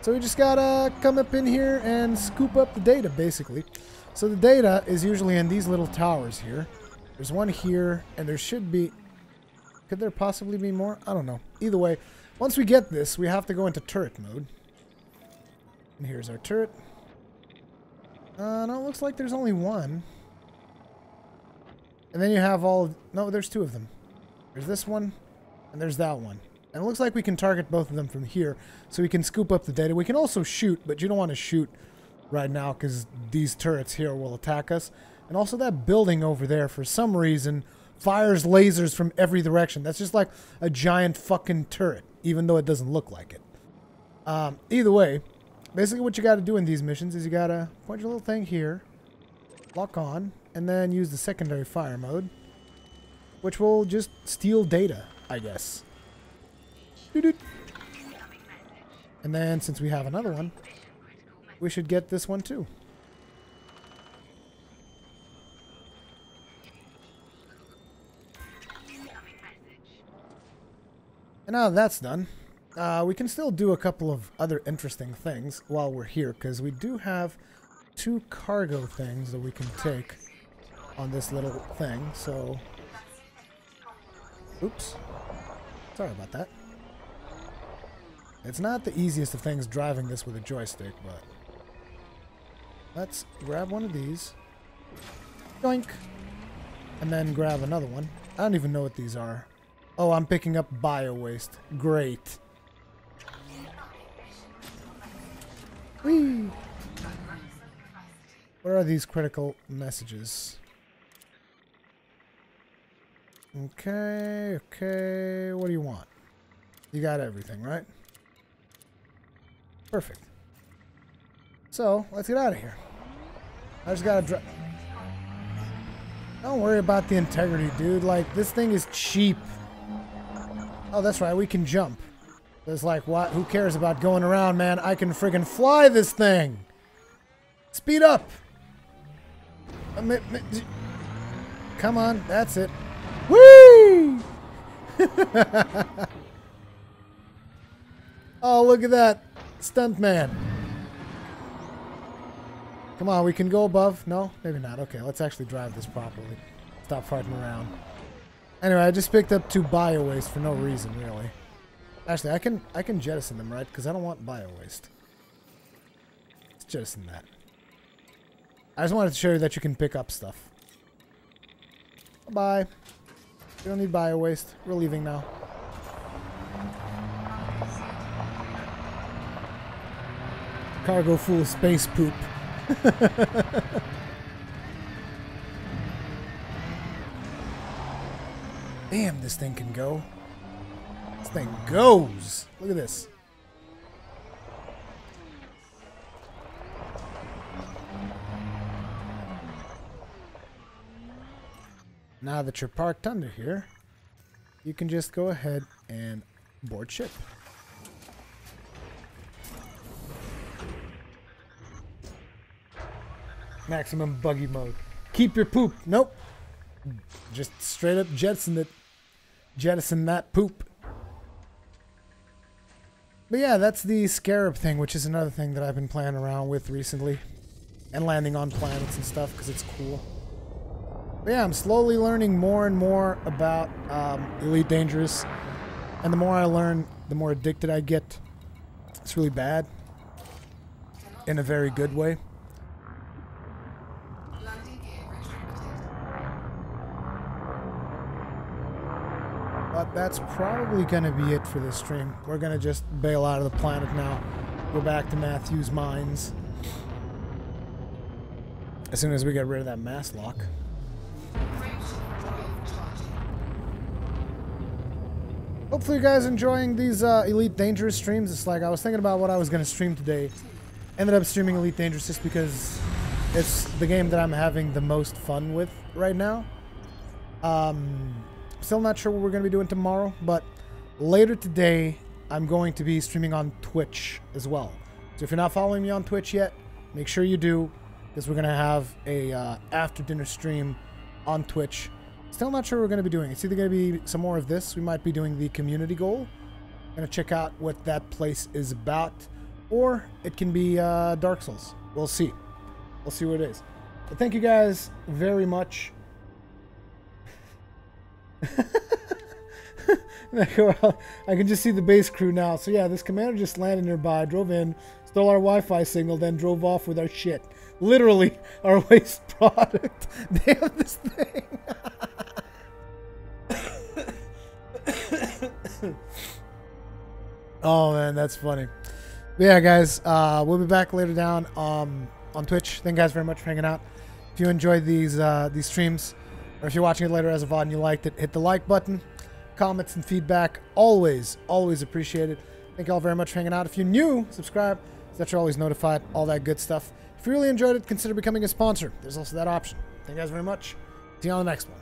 So we just gotta come up in here and scoop up the data, basically. So the data is usually in these little towers here. There's one here, and there should be... Could there possibly be more? I don't know. Either way, once we get this, we have to go into turret mode. And here's our turret. No, it looks like there's only one. And then you have all... No, there's two of them. There's this one, and there's that one. And it looks like we can target both of them from here, so we can scoop up the data. We can also shoot, but you don't want to shoot right now because these turrets here will attack us. And also that building over there, for some reason, fires lasers from every direction. That's just like a giant fucking turret, even though it doesn't look like it. Either way, basically what you got to do in these missions is you got to point your little thing here, lock on, and then use the secondary fire mode, which will just steal data, I guess. And then, since we have another one, we should get this one too. And now that that's done, we can still do a couple of other interesting things while we're here, because we do have 2 cargo things that we can take on this little thing, so... Oops. Sorry about that. It's not the easiest of things driving this with a joystick, but... Let's grab one of these. Yoink! And then grab another one. I don't even know what these are. Oh, I'm picking up bio-waste. Great. Whee! What are these critical messages? Okay, okay. What do you want? You got everything, right? Perfect. So, let's get out of here. I just gotta drive. Don't worry about the integrity, dude. Like, this thing is cheap. Oh, that's right. We can jump. It's like, what? Who cares about going around, man? I can friggin' fly this thing. Speed up. Come on. That's it. Whee! Oh, look at that. Stuntman. Come on, we can go above. No? Maybe not. Okay, let's actually drive this properly. Stop farting around. Anyway, I just picked up 2 bio waste for no reason, really. Actually, I can jettison them, right? Because I don't want bio waste. Let's jettison that. I just wanted to show you that you can pick up stuff. Bye-bye. We don't need bio waste. We're leaving now. Cargo full of space poop. Damn, this thing can go. This thing goes. Look at this. Now that you're parked under here, you can just go ahead and board ship. Maximum buggy mode. Keep your poop. Nope. Just straight up jettison it. Jettison that poop. But yeah, that's the scarab thing, which is another thing that I've been playing around with recently. And landing on planets and stuff, because it's cool. But yeah, I'm slowly learning more and more about Elite Dangerous. And the more I learn, the more addicted I get. It's really bad. In a very good way. But that's probably going to be it for this stream. We're going to just bail out of the planet now. Go back to Matthew's mines. As soon as we get rid of that mass lock. Hopefully you guys are enjoying these Elite Dangerous streams. It's like I was thinking about what I was going to stream today. Ended up streaming Elite Dangerous just because it's the game that I'm having the most fun with right now. Still not sure what we're going to be doing tomorrow, but later today I'm going to be streaming on Twitch as well. So if you're not following me on Twitch yet, make sure you do, because we're going to have a after dinner stream on Twitch. Still not sure what we're going to be doing. It's either going to be some more of this. We might be doing the community goal. Going to check out what that place is about. Or it can be Dark Souls. We'll see. We'll see what it is. But thank you guys very much. I can just see the base crew now. So yeah, this commander just landed nearby, drove in, stole our Wi-Fi signal, then drove off with our shit. Literally, our waste product. Damn this thing. Oh man, that's funny. But yeah, guys, we'll be back later down on Twitch. Thank you guys very much for hanging out. If you enjoyed these streams, or if you're watching it later as a VOD and you liked it, hit the like button. Comments and feedback, always appreciated. Thank you all very much for hanging out. If you're new, subscribe so that you're always notified, all that good stuff. If you really enjoyed it, consider becoming a sponsor. There's also that option. Thank you guys very much. See you on the next one.